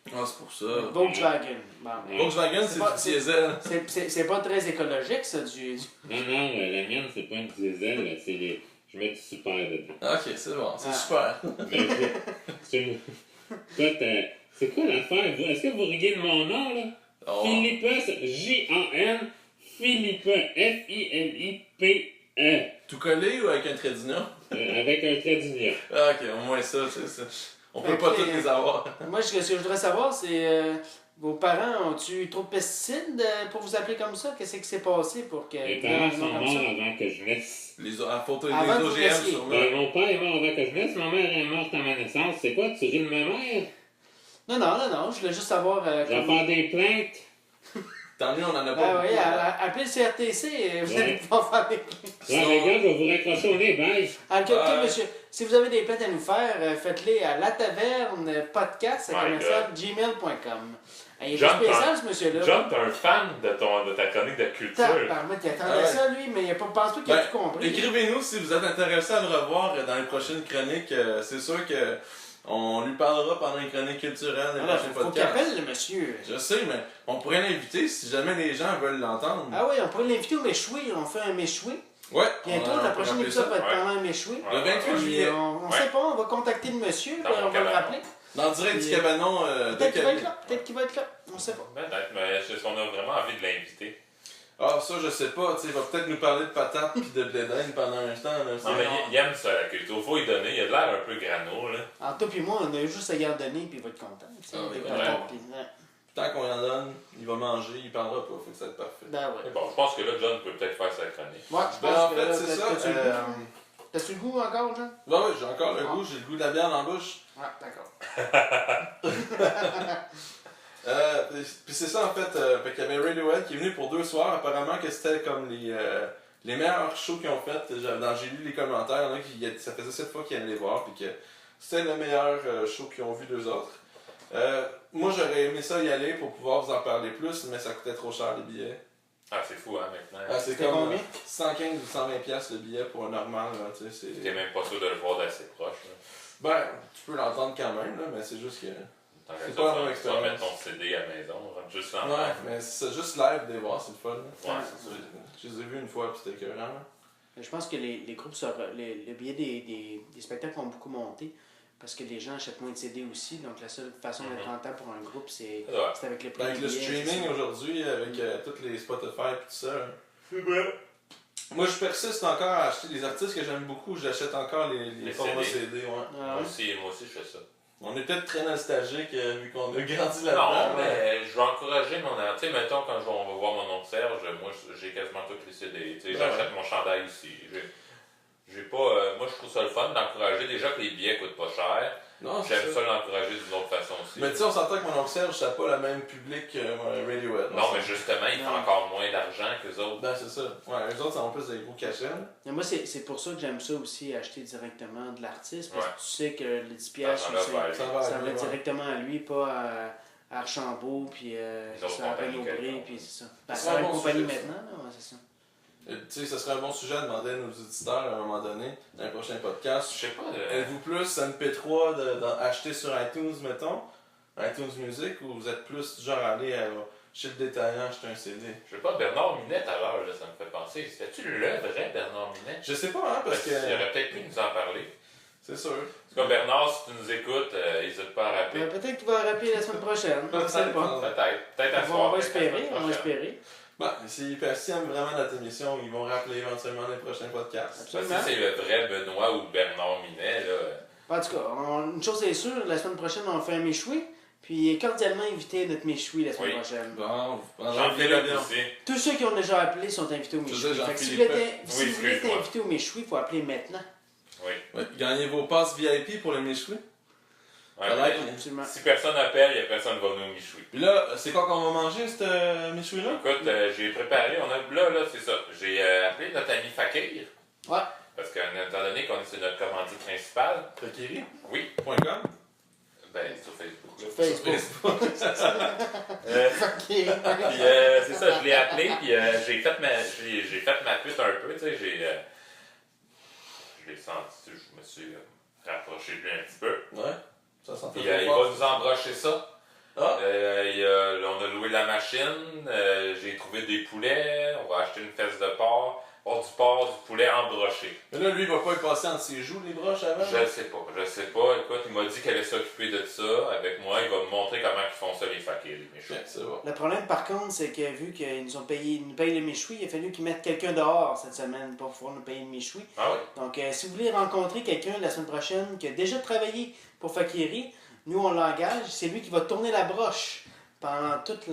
que- Ah, c'est pour ça. Volkswagen. Bon, ben. Volkswagen, C'est pas- c'est du diesel. C'est pas très écologique, ça, du... Non, la mienne, c'est pas une diesel, là, c'est les... Je mets du super dedans. Ok, c'est bon, c'est Ah. super. Mais c'est une... Écoute, c'est quoi l'affaire? Est-ce que vous riez de mon nom, là? Oh. Philippe, J-A-N, Philippe, F-I-L-I-P-E. Tout collé ou avec un trait d'union? Avec un trait d'union. Ah, ok, au moins ça, c'est ça. On peut Ben, pas écoutez, tous les avoir. Moi, ce que je voudrais savoir, c'est... Vos parents ont-tu trop de pesticides pour vous appeler comme ça? Qu'est-ce qui s'est passé pour que... Mes vous ayez parents un sont nom comme morts ça? avant que je naisse. À photo des Avant que vous OGM naissiez. sur Ben, là. mon père est mort avant que je naisse, ma mère est morte à ma naissance. C'est quoi, tu ris de ma mère? Non, je voulais juste savoir... Je vais faire des plaintes. Tant mieux, on en a pas Ben oui, beaucoup. hein. appelez le CRTC, vous Ouais. allez pouvoir faire des plaintes. Là, les gars, je vais vous raccrocher au nez, bye. Alors, Ouais. monsieur, si vous avez des plaintes à nous faire, faites-les à latavernepodcast@gmail.com. Il est John, pas spécial, ce monsieur-là. John, t'es un fan de ta chronique de culture. Tabarnak, il attendait Ah ouais. ça, lui, mais il pense pas qu'il a Ben, tout compris. écrivez-nous si vous êtes intéressé à le revoir dans les prochaines chroniques. C'est sûr que on lui parlera pendant les chroniques culturelles des Alors, prochains faut qu'il podcasts. appelle le monsieur. Je sais, mais on pourrait l'inviter si jamais les gens veulent l'entendre. Ah oui, on pourrait l'inviter au méchoui. On fait un méchoui. Ouais. Bientôt, on la peut prochaine rappeler épisode ça. va être Ouais. pendant un méchoui. Le 28 Puis, juillet. on Ouais. sait pas, on va contacter le monsieur, Dans puis mon on va le cabanon. rappeler. Dans le direct du Puis, cabanon de Peut-être qu'il va être Cabine. là. Peut-être qu'il va être là. On sait pas. Peut-être, mais est-ce qu'on a vraiment envie de l'inviter? Ah, ça, je sais pas. Tu sais, il va peut-être nous parler de patates pis de blé d'Inde pendant un temps. Là, Non, mais il aime ça, la culture. Faut lui donner. Il a de l'air un peu grano, là. Alors, toi puis moi, on a juste à y en donner, puis il va être content. Tu sais, Ah oui, des ouais. patates, puis, ouais. Tant qu'on y en donne, il va manger, il parlera pas. Fait que ça va être parfait. Ben ouais. Mais bon, je pense que là, John peut peut-être faire sa chronique. Ouais, je Ben, pense en que fait, là, c'est ça. t'as-tu le goût? T'as-tu le goût encore, Jean? Ouais, j'ai encore le goût. J'ai le goût de la viande en bouche. Ouais, d'accord. Puis c'est ça en fait, fait qu'il y avait Radiohead qui est venu pour 2 soirs, apparemment que c'était comme les meilleurs shows qu'ils ont fait. J'ai lu les commentaires, il y en a qui ça faisait 7 fois qu'ils allaient les voir, puis que c'était le meilleur show qu'ils ont vu d'eux autres. Moi j'aurais aimé ça y aller pour pouvoir vous en parler plus, mais ça coûtait trop cher les billets. Ah, c'est fou, hein, maintenant. C'est C'était comme combien? 115 ou 120 piastres le billet pour un normal, là, tu sais, T'es c'est... même pas sûr de le voir d'assez proche, là. Ben, tu peux l'entendre quand même, là, mais c'est juste que... Tant qu'à C'est ça, pas tu une vas expérience. mettre ton CD à la maison, rentre juste en Ouais, mais c'est juste live de les voir, c'est le fun. Là. Ouais, c'est ça. Je les ai vus une fois, puis c'était écœurant. là. Je pense que les groupes, le billet des spectacles ont beaucoup monté parce que les gens achètent moins de CD aussi. Donc la seule façon d'être rentable pour un groupe, c'est Ouais. avec le prix Avec des le billets, streaming c'est ça. aujourd'hui, avec tous les Spotify et tout ça. hein. C'est vrai. Moi, je persiste encore à acheter des artistes que j'aime beaucoup. J'achète encore les Les formats CD. CD. Ouais. Ah ouais? Moi aussi, je fais ça. On est peut-être très nostalgique vu qu'on a grandi là-dedans. Non, mais je vais encourager mon... Tu sais, mettons, quand on va voir mon oncle Serge, moi, j'ai quasiment tous les CD. Tu sais, j'achète mon chandail ici. J'ai pas... moi, je trouve ça le fun d'encourager. Déjà que les billets coûtent pas cher. Non, c'est J'aime ça l'encourager d'une autre façon aussi. Mais tu sais, on s'entend que mon oncle Serge, ça n'a pas le même public que Radiohead. Non, mais justement, il fait Non. encore moins d'argent qu'eux autres. Ben, c'est ça. Ouais, eux autres, ça en plus des gros cachets. là. Mais moi, c'est pour ça que j'aime ça aussi, acheter directement de l'artiste, parce Ouais. que tu sais que les 10 piastres, L'argent là va Ça aller. va ça aller, va ouais. directement à lui, pas à Archambault, puis Les autres ça à compagnies Renaud-Bré, quelconques. puis c'est ça. Ben, C'est c'est un la bon compagnie sujet, ça. maintenant, là, ouais, c'est ça. Tu sais, ça serait un bon sujet à demander à nos auditeurs à un moment donné, dans un prochain podcast. Je sais pas. Êtes-vous plus MP3 d'acheter sur iTunes, mettons, iTunes Music, ou vous êtes plus du genre à aller chez le détaillant acheter un CD? Je sais pas, Bernard Minet tout à l'heure, là, ça me fait penser. C'était-tu le vrai Bernard Minet? Je sais pas, hein, parce que... Il aurait peut-être pu nous en parler. C'est sûr. En tout cas, Bernard, si tu nous écoutes, n'hésite pas à rappeler. Peut-être qu'il va rappeler la semaine prochaine, on sait pas. Peut-être à On soir. va peut-être la espérer, semaine on va prochaine. espérer. S'ils aiment vraiment notre émission, ils vont rappeler éventuellement les prochains podcasts. Parce que Absolument. si c'est le vrai Benoît ou Bernard Minet, là. En tout cas, une chose est sûre, la semaine prochaine, on fait un méchoui, puis il est cordialement invité à notre méchoui la semaine Oui. prochaine. Bon, vous prendrez Jean-Philippe l'avion. aussi. Tous ceux qui ont déjà appelé sont invités au C'est méchoui. ça, Fait que si vous Jean-Philippe. voulez être- si Oui, vous voulez être excuse-moi. invité au méchoui, il faut appeler maintenant. Oui. Ouais, gagnez vos passes VIP pour le Michoui. Ouais, Voilà, mais puis- Absolument. si personne appelle, il n'y a personne qui va venir au Michoui. Puis là, c'est quoi qu'on va manger, ce Michoui-là? Écoute, j'ai préparé, là, c'est ça. J'ai appelé notre ami Fakir. Ouais. Parce que, étant donné qu'on est sur notre commandite principale, Fakiri.com. oui, ben, sur Facebook. Sur Facebook. Puis, c'est ça, je l'ai appelé, puis j'ai fait ma pute un peu, tu sais, je l'ai senti, je me suis rapproché de lui un petit peu. Ouais, ça sent Puis très il fort. va nous embrocher ça. Ah, On a loué la machine, j'ai trouvé des poulets, on va acheter une fesse de porc, du porc, du poulet embroché. mais là, lui, il va pas y passer entre ses joues, les broches, avant? Je sais pas. Écoute, il m'a dit qu'elle allait s'occuper de ça avec moi. Il va me montrer comment ils font ça, les fakirs, les méchants. Ok, c'est bon. Le problème, par contre, c'est que vu qu'ils nous payent le méchoui, il a fallu qu'ils mettent quelqu'un dehors cette semaine pour pouvoir nous payer le méchoui. Ah oui? Donc, si vous voulez rencontrer quelqu'un la semaine prochaine qui a déjà travaillé pour Fakiri, nous, on l'engage. C'est lui qui va tourner la broche pendant toute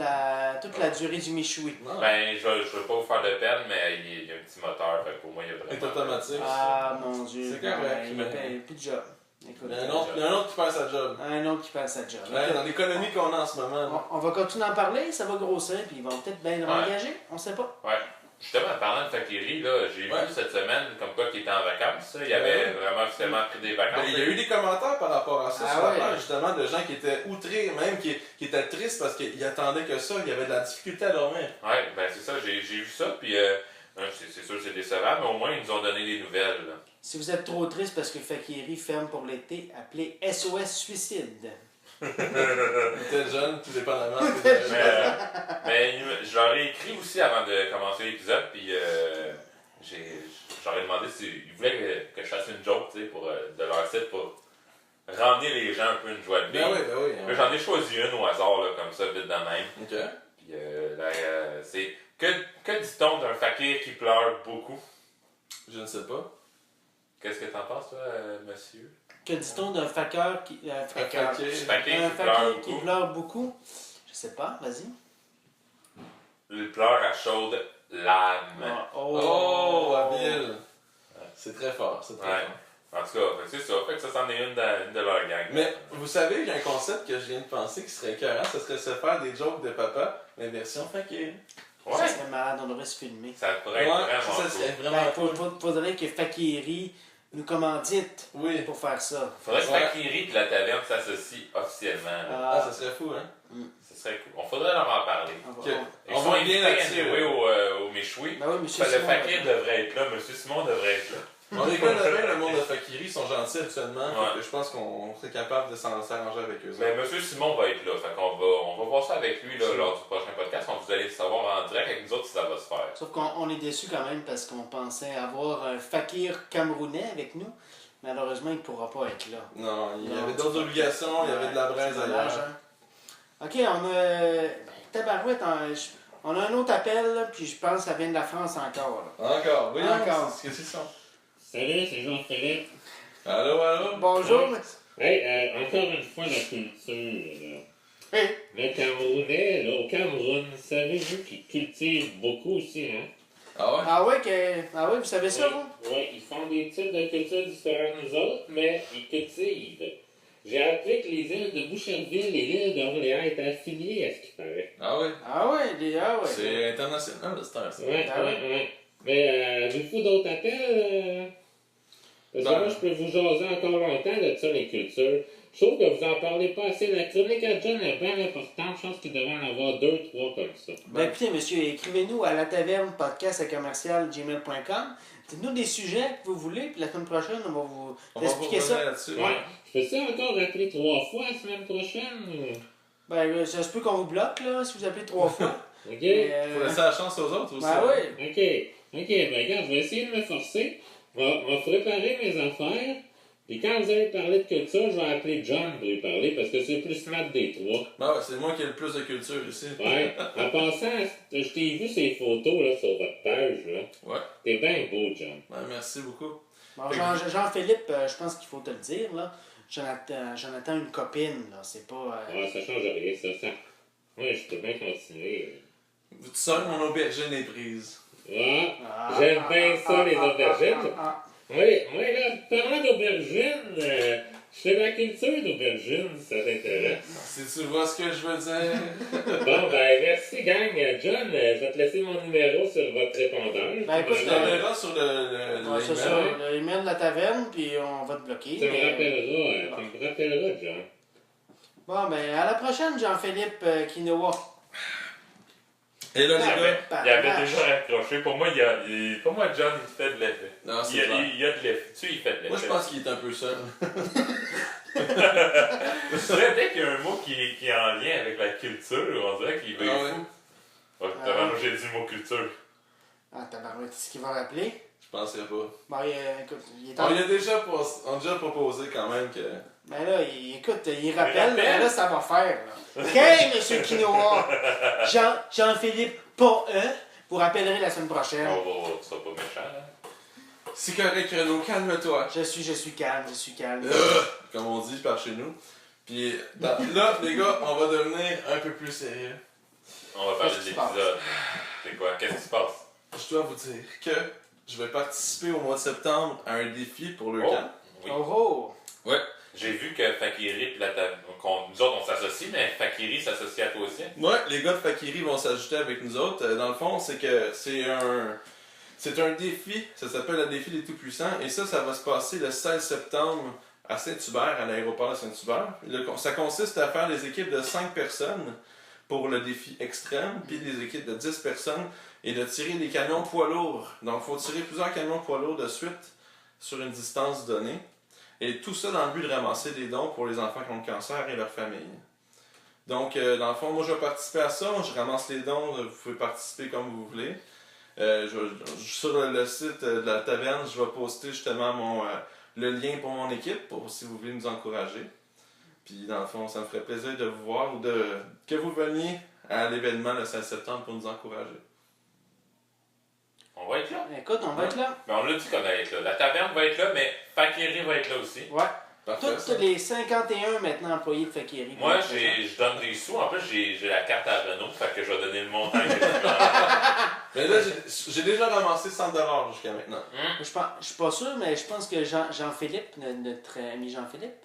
la durée du Michoui. Non. Ben, je veux pas vous faire de peine, mais il y a un petit moteur, fait que pour moi, il y a C'est vraiment... automatique. Ah mon Dieu. C'est correct, Il mais- paye plus de job. Écoute, Il y a un autre qui perd sa job. un autre qui perd sa job. Ouais, dans l'économie qu'on a en ce moment. là. On va continuer à en parler, ça va grossir, puis ils vont peut-être bien le Ouais. réengager, on sait pas. Ouais. Justement, en parlant de Fakiri, là, j'ai Ouais. vu cette semaine comme quoi qu'il était en vacances. Il avait vraiment officiellement pris des vacances. Ben, il y a eu des commentaires par rapport à ça Ah sur la ouais. page, justement, de gens qui étaient outrés, même qui étaient tristes parce qu'ils attendaient que ça, il y avait de la difficulté à dormir. Ouais, ben c'est ça, j'ai vu ça, puis c'est sûr que c'est décevant, mais au moins ils nous ont donné des nouvelles. Là. Si vous êtes trop triste parce que Fakiri ferme pour l'été, appelez SOS Suicide. Ils étaient jeunes, tout dépendamment. Mais je leur ai écrit aussi avant de commencer l'épisode, puis j'aurais demandé s'ils voulaient que je fasse une joke, tu sais, de leur site pour ramener les gens un peu une joie de vivre. Ben oui. Mais j'en ai choisi une au hasard, là, comme ça, vite de même. Ok. Puis c'est que dit-on d'un fakir qui pleure beaucoup? Je ne sais pas. Qu'est-ce que t'en penses, toi, monsieur? Que dit-on d'un fakir qui. Fakir. Un fakir Un qui pleure fakir qui beaucoup. pleure beaucoup. Je sais pas, vas-y. Il pleure à chaudes larmes. Ah, Oh, habile. C'est très fort, c'est très Ouais. fort. En tout cas, c'est ça. Fait que ça, c'en est une de leur gang. Mais vous savez, il y a un concept que je viens de penser qui serait écœurant, ce serait se faire des jokes de papa, mais version fakir. Ouais, Ça serait malade, on devrait se filmer. ça pourrait être vraiment ça cool. serait Ben, vraiment faudrait que Fakiri nous commandite Oui. pour faire ça. Faudrait que Ouais. Fakiri et la taverne s'associent officiellement. là. Ah, ça serait fou, hein? Ce serait cool. On faudrait leur en parler. On va- Ok. Ils On sont va invités bien là-dessus. anyway au Méchoui. Ben oui, monsieur Le Simon, Fakir devrait être là, monsieur Simon devrait être là. On les connaît bien, le monde de Fakiri, ils sont gentils habituellement, Ouais. fait que je pense qu'on serait capable de s'arranger avec eux. Mais monsieur Simon va être là. Fait qu'on va voir ça avec lui là, lors du prochain podcast. Vous allez le savoir en direct avec nous autres si ça va se faire. Sauf qu'on est déçus quand même parce qu'on pensait avoir un Fakir camerounais avec nous. Malheureusement, il ne pourra pas être là. Non, il y Non, avait c'est d'autres pas- obligations, il y avait de la braise C'est dommage, ailleurs. hein. Ok, on a. Tabarouette, on a un autre appel, là, puis je pense que ça vient de la France encore. Là. Encore, oui, Encore. qu'est-ce que c'est ça? Salut, c'est Jean-Philippe. Allô, allô? Bonjour. Hey, encore une fois, la culture, là. Hey. Le Camerounais, là, au Cameroun, savez-vous qu'ils cultivent beaucoup aussi, hein? Ah ouais? Ah ouais, vous savez ça, vous? Oui, ils font des types de cultures différents de nous autres, mais ils cultivent. J'ai appris que les îles de Boucherville et l'île d'Orléans étaient affiliées à ce qui paraît. Ah ouais? Ah ouais. C'est international, le star, ça. Ouais, Ah ouais. Mais avez-vous d'autres appels? Parce que Ben. moi, je peux vous jaser encore longtemps de ça, les cultures. Je trouve que vous en parlez pas assez. La chronique à John est bien importante. Je pense qu'il devrait en avoir 2, 3 comme ça. Ben écoutez, monsieur, écrivez-nous à la taverne podcast@gmail.com. Dites-nous des sujets que vous voulez, puis la semaine prochaine, on va vous On va expliquer revenir ça. là-dessus. Ouais. Je peux ça encore rappeler 3 fois la semaine prochaine? Ben, ça se peut qu'on vous bloque, là, si vous appelez 3 fois. OK? Mais, Faut laisser la chance aux autres aussi. Ben oui. OK, ben regarde, je vais essayer de me forcer. On va préparer mes affaires. Puis quand vous allez parler de culture, je vais appeler John pour lui parler parce que c'est plus smart des 3. Ben ouais, c'est moi qui ai le plus de culture ici. Ouais. En passant, je t'ai vu ces photos là, sur votre page. Là. Ouais. T'es bien beau, John. Ben, merci beaucoup. Bon, Jean-Philippe, je pense qu'il faut te le dire, là. Jonathan une copine, là. C'est pas. Ah, ça change rien, ça. Ouais, je peux bien continuer. Tu sens que mon aubergine est prise. Ah, j'aime bien ça, les aubergines. Oui, moi, là, parlant d'aubergines, je fais de la culture d'aubergines, ça t'intéresse. Si tu vois ce que je veux dire. Bon, ben, merci, gang. John, je vais te laisser mon numéro sur votre répondeur. Ben, écoute, Je l'enverrai sur Ouais, c'est ça, l'email. l'email de la taverne, puis on va te bloquer. Tu me mais- rappelleras, John. Bon, ben, à la prochaine, Jean-Philippe Quinoa. Et là, les Il gars. y avait déjà accroché. Pour moi, pour moi, John, il fait de l'effet. Non, Il c'est y a clair. de l'effet. Tu sais, il fait de l'effet. Moi, je pense qu'il est un peu seul. Dès qu'il y a un mot qui est en lien avec la culture, on dirait qu'il va Ah être ouais. fou. Oh, Ah ouais. j'ai dit le mot culture. Ah, tabarouette, est-ce qu'il va rappeler? Je penserais pas. Bon, écoute, il est On en... lui a déjà, on a déjà proposé quand même que. Ben là, écoute, il rappelle, rappelle. mais là, ça va faire, là. OK, monsieur Quinoa. Jean-Philippe, pas un. Vous rappellerez la semaine prochaine. Oh, tu seras pas méchant, là. C'est correct, Renaud, calme-toi. Je suis calme, je suis calme. Comme on dit par chez nous. Puis là, les gars, on va devenir un peu plus sérieux. On va parler de Qu'est-ce qui se passe? l'épisode. C'est quoi? Qu'est-ce qui se passe? Je dois vous dire que je vais participer au mois de septembre à un défi pour le camp. Oui. Oh Ouais. J'ai vu que Fakiri puis nous autres on s'associe, mais Fakiri s'associe à toi aussi. Ouais, les gars de Fakiri vont s'ajouter avec nous autres. Dans le fond, c'est que c'est un défi, ça s'appelle le défi des Tout-Puissants, et ça va se passer le 16 septembre à Saint-Hubert, à l'aéroport de Saint-Hubert. Ça consiste à faire des équipes de 5 personnes pour le défi extrême, puis des équipes de 10 personnes, et de tirer des camions poids lourds. Donc, il faut tirer plusieurs camions poids lourds de suite sur une distance donnée. Et tout ça dans le but de ramasser des dons pour les enfants qui ont le cancer et leurs familles. Donc, dans le fond, moi, je vais participer à ça. Je ramasse les dons. Vous pouvez participer comme vous voulez. Sur le site de la taverne, je vais poster justement le lien pour mon équipe, pour si vous voulez nous encourager. Puis, dans le fond, ça me ferait plaisir de vous voir ou que vous veniez à l'événement le 16 septembre pour nous encourager. On va être là. Écoute, on va être là. Mais on l'a dit qu'on allait être là. La taverne va être là, mais Fakiri va être là aussi. Ouais. Parfait, Tous les 51 maintenant employés de Fakiri. Moi, je donne des sous. En plus, j'ai la carte à Renault, fait que je vais donner le montant. Mais là, j'ai déjà ramassé 100$ jusqu'à maintenant. Je suis pas sûr, mais je pense que Jean-Philippe, notre ami Jean-Philippe,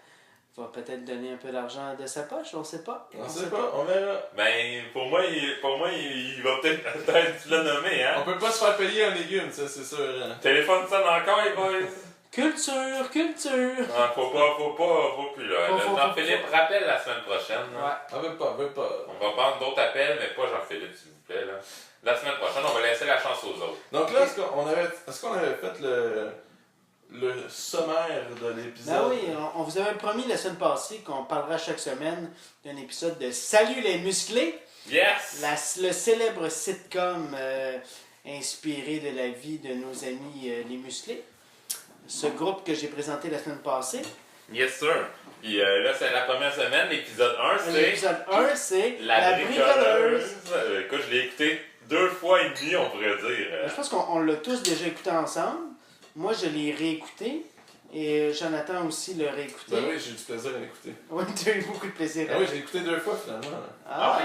va peut-être donner un peu d'argent de sa poche, on sait pas. On sait pas, on verra. Ben, pour moi, il va peut-être tu l'as nommé, hein? On peut pas se faire payer en légumes, ça, c'est sûr. Hein. Téléphone sonne encore, les boys. Culture! Ah, faut plus, là. Faut- Jean-Philippe, rappelle la semaine prochaine. Là. Ouais. On veut pas. On va prendre d'autres appels, mais pas Jean-Philippe, s'il vous plaît, là. La semaine prochaine, on va laisser la chance aux autres. Donc là, est-ce qu'on avait fait le sommaire de l'épisode? Ben oui, on vous avait promis la semaine passée qu'on parlera chaque semaine d'un épisode de Salut les musclés, Yes! le célèbre sitcom inspiré de la vie de nos amis les musclés. Ce groupe que j'ai présenté la semaine passée. Yes, sir. Puis là, c'est la première semaine. L'épisode 1, c'est L'épisode 1, c'est La bricoleuse. bricoleuse. Écoute, je l'ai écouté 2 fois et demi, on pourrait dire. Je pense qu'on l'a tous déjà écouté ensemble. Moi, je l'ai réécouté. Et Jonathan aussi l'a réécouté. Ben oui, j'ai eu du plaisir à l'écouter. Oui, tu as eu beaucoup de plaisir. Ah oui, j'ai écouté 2 fois finalement. Ah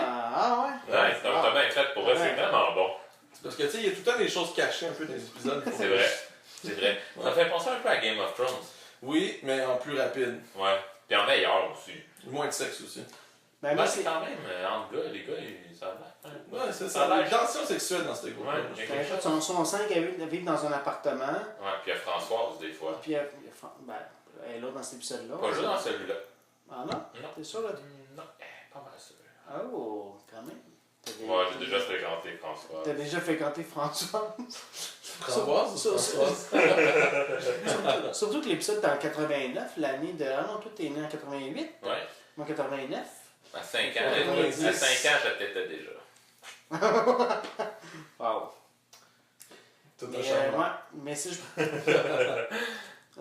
ouais? Ouais, t'as bien fait pour vrai, c'est Ouais. vraiment bon. C'est parce que tu sais, il y a tout le temps des choses cachées un peu dans les épisodes. C'est vrai. C'est vrai. Ça fait penser un peu à Game of Thrones. Oui, mais en plus rapide. Ouais. Puis en meilleur aussi. Moins de sexe aussi. Ben, moi, Ben, c'est c'est... quand même, entre gars, les gars, ça va. Ouais, c'est Ça a ça. l'air- Tension sexuelle dans ce groupe. Ouais, il y a quelque chose. Sont 5 à vivre dans un appartement. Ouais, puis il y a Françoise, des fois. Puis, ben, elle est là dans cet épisode-là. Pas juste dans celui-là. Ah non? Non. T'es sûr, là? Non, pas mal sûr. Oh, quand même. Moi, j'ai déjà fréquenté Françoise. T'as déjà fréquenté François. Françoise ou Françoise? Surtout que l'épisode est en 89, l'année de... Ah non, toi, t'es né en 88. Ouais. Moi, 89. À 5 ans, Ouais, à 5 ans, je t'étais déjà. Wow. Tout Mais, un changement. ouais, mais si je...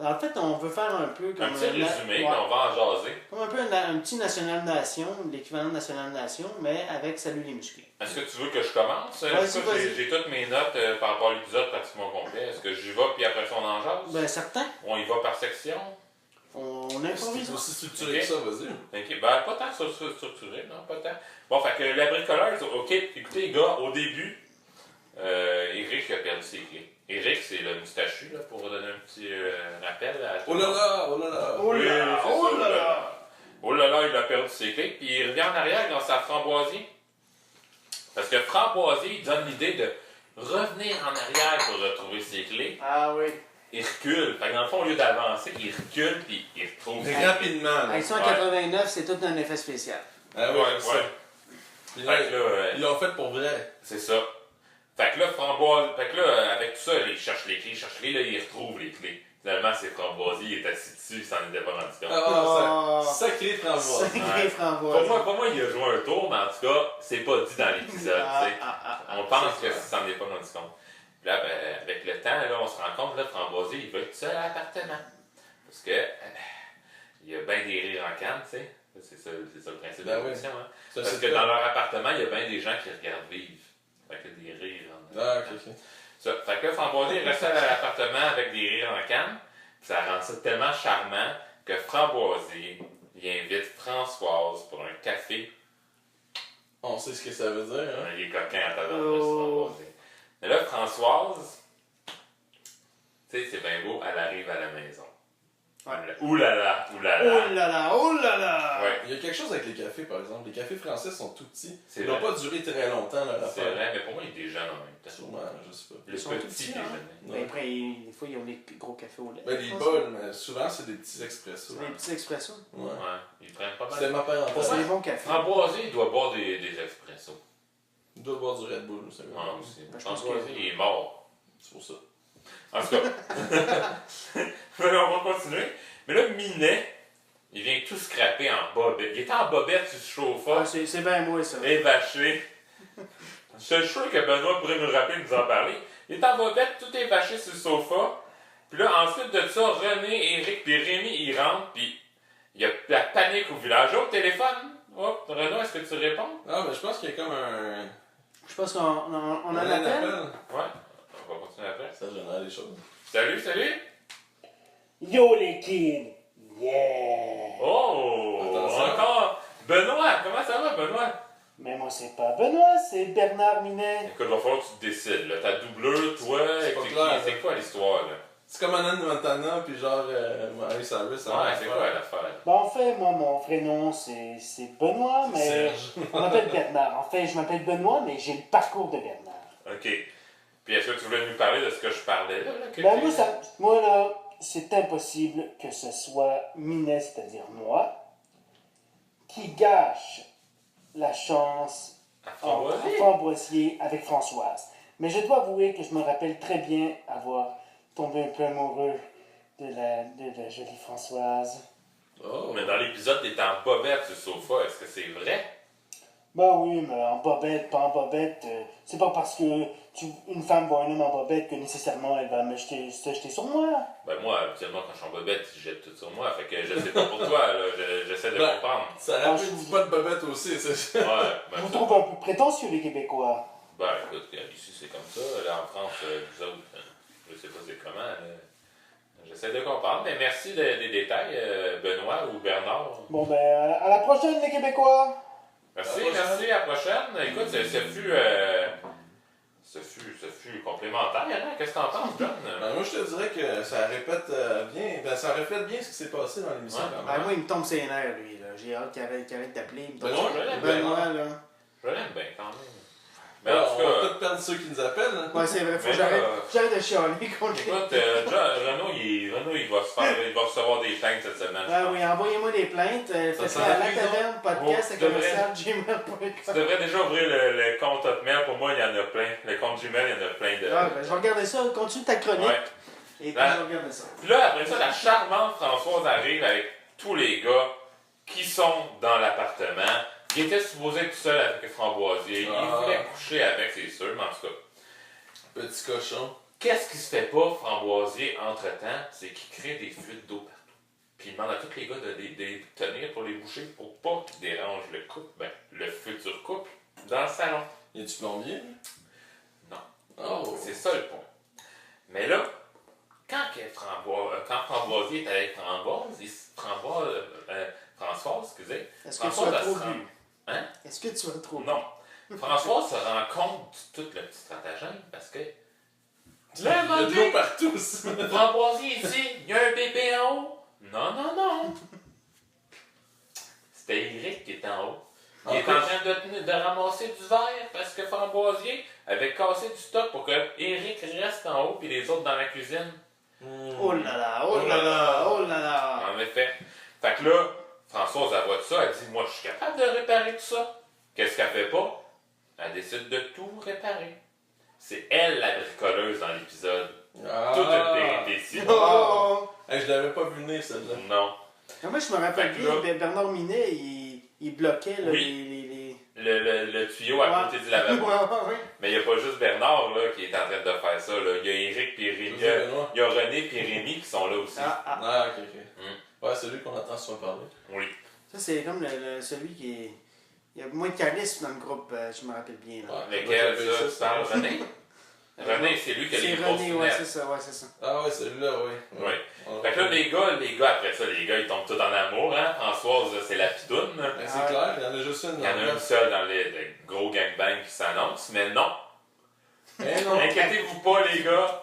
En fait, on veut faire un peu comme... Un petit résumé, puis ouais, on va en jaser. comme un peu un petit National-Nation, l'équivalent de National-Nation, mais avec Salut les musclés. Est-ce que tu veux que je commence? Vas-y, Écoute, vas-y. j'ai toutes mes notes par rapport à l'épisode pratiquement complet. Est-ce que j'y vais, puis après ça, on en jase? Ben, certain. On y va par section? On C'est improvise. aussi structuré Ok. que ça, vas-y. Ok, ben pas tant structuré, non, pas tant. Bon, fait que la bricoleuse, ok, écoutez les gars, au début, Eric a perdu ses clés. Eric, c'est le moustachu, là, pour donner un petit rappel. Oh là là, oh là là. Oh Oui, là là, c'est oh ça, là là. Oh là là, il a perdu ses clés, puis il revient en arrière grâce à Framboisier. Parce que Framboisier, il donne l'idée de revenir en arrière pour retrouver ses clés. Ah oui. Il recule. Fait que dans le fond, au lieu d'avancer, il recule, puis il retrouve ses clés. Rapidement. là. Avec ça, en 89, c'est tout un effet spécial. Ah oui, Ouais, c'est ça. ouais. Puis Fait là, que là, ils l'ont fait pour vrai. c'est ça. Fait que là, fait que là, avec tout ça, il cherche les clés, là, il retrouve les clés. Finalement, c'est Framboisier, il est assis dessus, il s'en était pas rendu compte. Ah, Oh. sacré framboise. Sacré Ouais. framboise. Pour moi, il a joué un tour, mais en tout cas, c'est pas dit dans l'épisode, tu sais. On pense que ça s'en est pas rendu compte. Puis là, ben, avec le temps, là, on se rend compte, là, Framboisier, il va être seul à l'appartement. Parce que, il y a bien des rires en canne, tu sais. C'est ça le principe Ben de oui. l'émission, hein. Ça, Parce c'est que ça. dans leur appartement, il y a bien des gens qui regardent vivre. Fait que des rires en Ah, ok. Ça. Fait que là, Framboisier reste à l'appartement avec des rires en canne. Puis ça rend ça tellement charmant que Framboisier, il il invite Françoise pour un café. On sait ce que ça veut dire, hein? Il est coquin à ta Framboise. Mais là, Françoise, tu sais, c'est bien beau, elle arrive à la maison. Ouais. Oulala, oulala. Oh là là, oh là là! Ouais. Il y a quelque chose avec les cafés, par exemple. Les cafés français sont tout petits. C'est Ils n'ont vrai. pas duré très longtemps, leur C'est affaire. vrai, mais pour moi, il déjeune en même temps. Sûrement, je sais pas. Le Ils sont tout petit petits, hein. déjeuner. Mais Ouais. après, des fois, ils ont des gros cafés au lait. Ben, les bols, mais souvent, c'est des petits expressos. C'est des petits expressos. Ouais. Ouais, ils prennent pas C'était mal. ma parenthèse. C'est des bons cafés. Framboisier, il doit boire des expressos. Il doit boire du Red Bull, c'est vrai. Ah, aussi. Ben, je pense Framboisier, il est mort. C'est pour ça. En tout cas, on va continuer. Mais là, Minet, il vient tout scraper en bobette. Il était en bobette sur le Ah, sofa, c'est bien moi, ça. évaché. Je suis sûr que Benoît pourrait nous le rappeler, nous en parler. Il est en bobette, tout évaché sur le sofa. Puis là, ensuite de ça, René, Éric puis Rémi, ils rentrent, puis il y a la panique au village. Au téléphone. Oh, Renaud, est-ce que tu réponds? Ah, mais je pense qu'il y a comme un. Je pense qu'on a un Ouais. appel. On va continuer après. Ça génère des choses. Salut, salut! Yo les kids! Yeah! Oh! Attention. Encore! Benoît! Comment ça va, Benoît? Mais moi, c'est pas Benoît, c'est Bernard Minet. Écoute, il va falloir que tu te décides. Là. Ta doublure, toi, C'est pas c'est clair, qui? C'est quoi l'histoire, là? C'est comme Anna Montana, puis genre. Harry Cyrus. Ouais, c'est quoi l'affaire? Ben, en fait, moi, mon vrai nom, c'est Benoît, mais Serge. on m'appelle Bernard. En fait, je m'appelle Benoît, mais j'ai le parcours de Bernard. OK. Puis est-ce que tu voulais nous parler de ce que je parlais, là? Que Ben, tu- moi, là, c'est impossible que ce soit Minet, c'est-à-dire moi, qui gâche la chance À en Framboisier? Framboisier avec Françoise. Mais je dois avouer que je me rappelle très bien avoir tombé un peu amoureux de la jolie Françoise. Oh, Mais dans l'épisode, t'es en bobette sur le sofa. Est-ce que c'est vrai? Ben oui, mais en bobette, pas en bobette, c'est pas parce que une femme voit un homme en bobette que nécessairement elle va se jeter sur moi. Ben moi, habituellement, quand je suis en bobette, je jette tout sur moi. Fait que je sais pas pour toi, là. J'essaie de Ben, comprendre. ça rappelle du pas de bobette aussi, c'est ça. Ouais, Je vous ben, trouve un peu prétentieux, les Québécois. ben écoute, ici c'est comme ça. Là, en France, nous autres, je sais pas c'est comment. Là. J'essaie de comprendre. Mais merci des détails, Benoît ou Bernard. Bon ben, à la prochaine, les Québécois! Merci, À la prochaine. merci, à la prochaine. Écoute, ce fut complémentaire, hein? Qu'est-ce que t'en penses, John? Ben, moi, je te dirais que ça répète bien. Ben, ça reflète bien ce qui s'est passé dans l'émission, Ouais. quand Ben, même. moi, il me tombe ses nerfs, lui. Là. J'ai hâte qu'il arrête d'appeler. Il me tombe Ben, ses moi, nerfs. je l'aime Benoît, là. Je l'aime bien quand même. Mais Ben, en tout on va cas, peut-être perdre ceux qui nous appellent. Hein. Ouais, c'est vrai. Faut Mais que là, j'arrête de chialer contre lui. écoute, Renaud, il va recevoir des plaintes cette semaine. je Ah pense. oui, envoyez-moi des plaintes. Faites-le sent à la la prison. taverne podcast Oh, à tu devrais- commercial Tu gmail.com. devrais déjà ouvrir le compte Hotmail. Pour moi, il y en a plein. Le compte Gmail, il y en a plein de. Ah, ben, je vais regarder ça. Continue ta chronique. Ouais. Et puis, Ben, je vais regarder ça. Puis là, après ça, la charmante Françoise arrive avec tous les gars qui sont dans l'appartement. Il était supposé être tout seul avec Framboisier. Ah. Il voulait coucher avec, c'est sûr, mais en tout cas. Petit cochon. Qu'est-ce qui se fait pas, Framboisier, entre-temps? C'est qu'il crée des fuites d'eau partout. Puis il demande à tous les gars de les tenir pour les boucher pour pas qu'ils dérangent le couple, ben, le futur couple, dans le salon. Y a-tu plombier? Non. Oh. C'est ça le point. Mais là, quand Framboisier est avec Françoise, excusez, Est-ce que tu Françoise, vas elle trop se rend- bu? Hein? Est-ce que tu vas trop bu? Non. Françoise se rend compte de tout le petit stratagème parce que. Il y a de l'eau partout, ça. Framboisier ici, il y a un bébé en haut. Non, non, non. C'était Eric qui était en haut. Il est en train de ramasser du verre parce que Framboisier avait cassé du stock pour que Eric reste en haut puis les autres dans la cuisine. Oh là là, oh là là, oh là là. En effet. Fait que là, Françoise, elle voit ça, elle dit moi, je suis capable de réparer tout ça. Qu'est-ce qu'elle fait pas? Elle décide de tout réparer. C'est elle la bricoleuse dans l'épisode. Ah. Toute une péripétie. Oh! Hey, je l'avais pas vu venir, celle-là. Non. Ah, moi, je me rappelle Fait que bien, là- ben, Bernard Minet, il bloquait là, Oui. Le tuyau à Ouais. côté du lavabo. Ouais. Mais il n'y a pas juste Bernard là, qui est en train de faire ça. Là. Il y a Eric et Rémi. Je sais, Benoît. Il y a René et Rémi qui sont là aussi. Ah. Ah, ok, ok. Ouais, c'est lui qu'on entend souvent parler. Oui. Ça, c'est comme celui qui est. Il y a moins de charisme dans le groupe, je me rappelle bien. Là. Ouais. Lesquels, Ouais, ça, tu parles, René? René, c'est lui qui a les C'est grosses René, ouais, lunettes. c'est ça. Ah ouais, celui-là, oui. Oui. Fait que là, les gars, après ça, les gars, ils tombent tous en amour, hein. Françoise, c'est la pitoune. Ben, c'est clair, il y en a juste une. Il y en a une seule dans les gros gangbangs qui s'annonce, mais non. Eh non. Inquiétez-vous pas, les gars.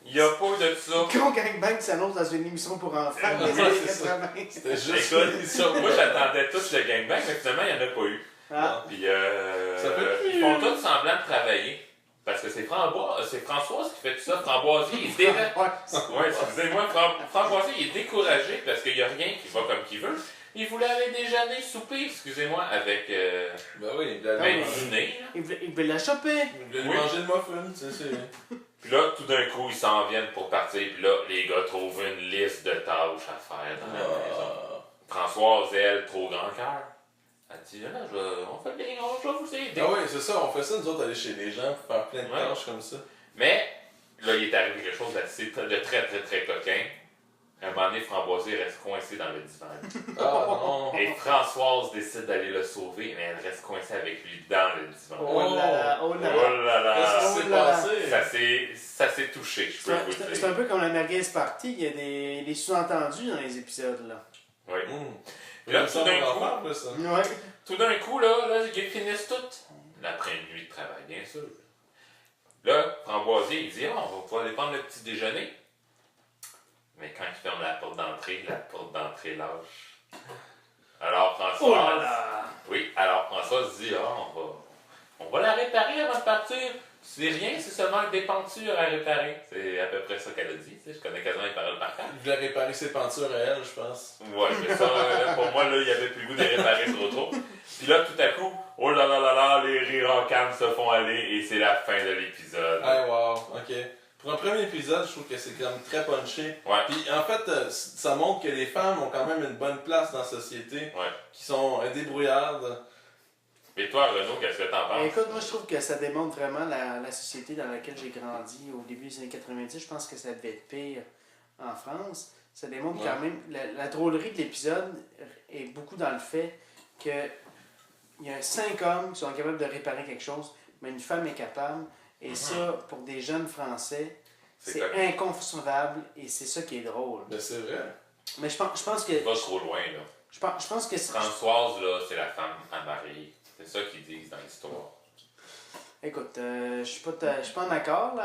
Il n'y a pas de ça. Gros gangbang s'annonce dans une émission pour enfants des Ouais, années c'est ça. 80. C'était juste Écoute, ça. moi, j'attendais tous le gangbang, mais finalement, il n'y en a pas eu. Ah. Puis, Ça fait ils font tous semblant de travailler. Parce que c'est Françoise qui fait tout ça. Framboisier, il est Ouais, excusez-moi, Framboisier, il est découragé parce qu'il n'y a rien qui va comme qu'il veut. Il voulait aller déjeuner, souper, excusez-moi, avec Ben oui, il a ben, dîner. Là. Il voulait la choper. Il voulait Oui. manger le muffin, tu sais. Puis là, tout d'un coup, ils s'en viennent pour partir. Puis là, les gars trouvent une liste de tâches à faire dans la maison. Françoise, elle, trop grand cœur. Elle dit, là, on fait bien, je vais vous aider. Ah oui, c'est ça, on fait ça nous autres aller chez les gens pour faire plein de Ouais. tâches comme ça. Mais, là, il est arrivé quelque chose de très coquin. À un moment donné, Framboisier reste coincé dans le divan. Ah non. Et Françoise décide d'aller le sauver, mais elle reste coincée avec lui dans le divan. Oh là là, oh là là. Oh là Qu'est-ce qui là! s'est Oh là là. passé? Ça s'est touché, je peux vous le C'est dire. un peu comme la merguez party, il y a des sous-entendus dans les épisodes là. Oui. Mmh. Là, Ça, tout d'un on coup, va en faire, ça. Ouais. Tout d'un coup, là, ils finissent toutes. Après une nuit de travail, bien sûr. Là, Framboisier, il dit, ah, on va pouvoir aller prendre le petit déjeuner. Mais quand il ferme la porte d'entrée lâche. Alors, Françoise... Oh là là. Oui, alors Françoise dit, ah, on va la réparer avant de partir. C'est rien, c'est seulement des pentures à réparer. C'est à peu près ça qu'elle a dit. Tu sais, je connais quasiment les paroles par cœur. Il voulait réparer ses pentures à elle, je pense. Ouais, mais ça, pour moi, là, il n'y avait plus le goût de les réparer trop. Puis là, tout à coup, oh là là là là, les rires en canne se font aller et c'est la fin de l'épisode. Ah wow, ok. Pour un premier épisode, je trouve que c'est quand même très punché. Ouais. Puis en fait, ça montre que les femmes ont quand même une bonne place dans la société, Ouais. qui sont débrouillardes. Et toi, Renaud, qu'est-ce que t'en penses? Écoute, moi je trouve que ça démontre vraiment la société dans laquelle j'ai grandi au début des années 90. Je pense que ça devait être pire en France. Ça démontre quand même la drôlerie de l'épisode est beaucoup dans le fait que il y a 5 hommes qui sont capables de réparer quelque chose, mais une femme est capable. Et ça, pour des jeunes Français, c'est inconcevable et c'est ça qui est drôle. Ben c'est vrai. Mais je pense que. Tu vas trop loin, là. Je pense que c'est. Françoise, là, c'est la femme à marier. C'est ça qu'ils disent dans l'histoire. Écoute, je suis pas en accord là,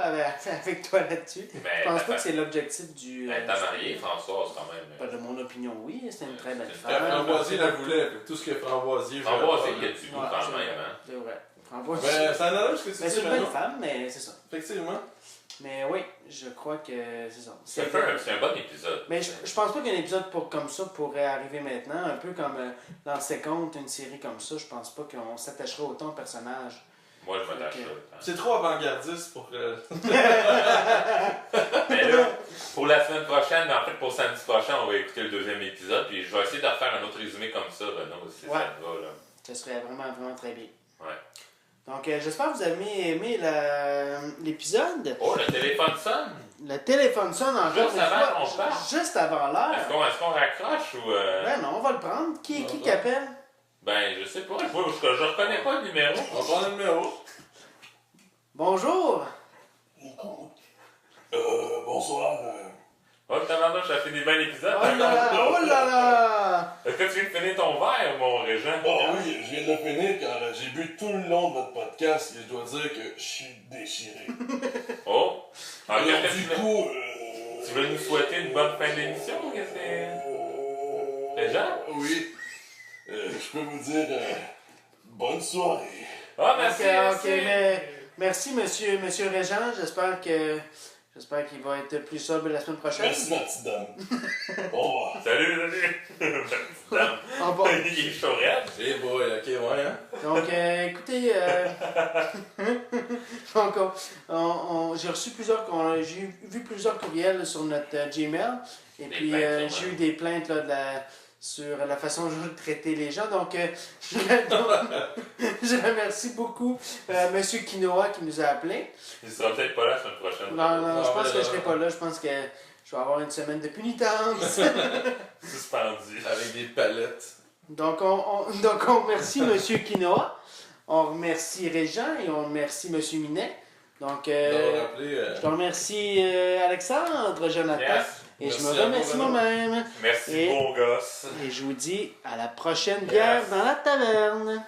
avec toi là-dessus. Mais Je pense pas que c'est l'objectif du. Elle t'a marié, Françoise, quand même. Pas de mon opinion, oui, c'est une très belle C'est Quand femme. Framboisier la voulait, fait que tout ce que Framboisier voulait. Framboisier, il y a du goût Ouais, quand c'est même, vrai. hein. C'est vrai. Framboisier. Ben, c'est un honneur ce que tu Mais dis, c'est une belle Renaud. femme, mais c'est ça. Effectivement. Mais oui, je crois que c'est ça. C'est un bon épisode. Mais je pense pas qu'un épisode comme ça pourrait arriver maintenant. Un peu comme dans C'est Compte, une série comme ça, je pense pas qu'on s'attacherait autant au personnage. Moi, je m'attache Ok. là. C'est trop avant-gardiste pour que. Mais là, pour la semaine prochaine, en fait, pour samedi prochain, on va écouter le deuxième épisode. Puis je vais essayer de refaire un autre résumé comme ça, Renaud, si Ouais. ça te va, là. Ça serait vraiment très bien. Ouais. Donc, j'espère que vous avez aimé l'épisode. Oh, le téléphone sonne! Le téléphone sonne encore Juste une avant fois, qu'on parte. juste avant l'heure. Est-ce qu'on raccroche ou. Ben non, on va le prendre. Qui appelle? Ben, je sais pas. Je reconnais pas le numéro. On va prendre le numéro. Bonjour. Bonsoir. Oh, tabarnouche, ça finit bien l'épisode. Oh là là, oh là là. Est-ce que tu viens de finir ton verre, mon Régent? Oh oui, je viens de le finir car j'ai bu tout le long de votre podcast et je dois dire que je suis déchiré. Oh! Alors, Alors qu'est-ce que du tu veux? coup, Tu veux nous souhaiter une bonne fin d'émission? Qu'est-ce que c'est? Régent? oui, je peux vous dire bonne soirée. Ah, merci! Ok, merci monsieur Régent. J'espère qu'il va être plus sobre la semaine prochaine. Merci ma petite dame. Au revoir. Salut! Dame. Au revoir. Il est chaud raide. Hey boy, ok, ouais, hein. Donc, écoutez, donc, j'ai vu plusieurs courriels sur notre Gmail et Des puis plaintes, j'ai sûrement. eu des plaintes là, sur la façon dont je traitais les gens. Donc, je remercie beaucoup Monsieur Quinoa qui nous a appelés. Il sera peut-être pas là la semaine prochaine. Non, je Ah, pense ben que là. je serai pas là. Je pense que je vais avoir une semaine de pénitence. Suspendu. Avec des palettes. Donc, on remercie Monsieur Quinoa, on remercie Régent et on remercie Monsieur Minet. Donc, d'avoir appelé. je te remercie Alexandre, Jonathan. Yes. Et je Merci me à vous, remercie Renaud. moi-même. Merci, Et- beau gosse. Et je vous dis à la prochaine bière dans la taverne.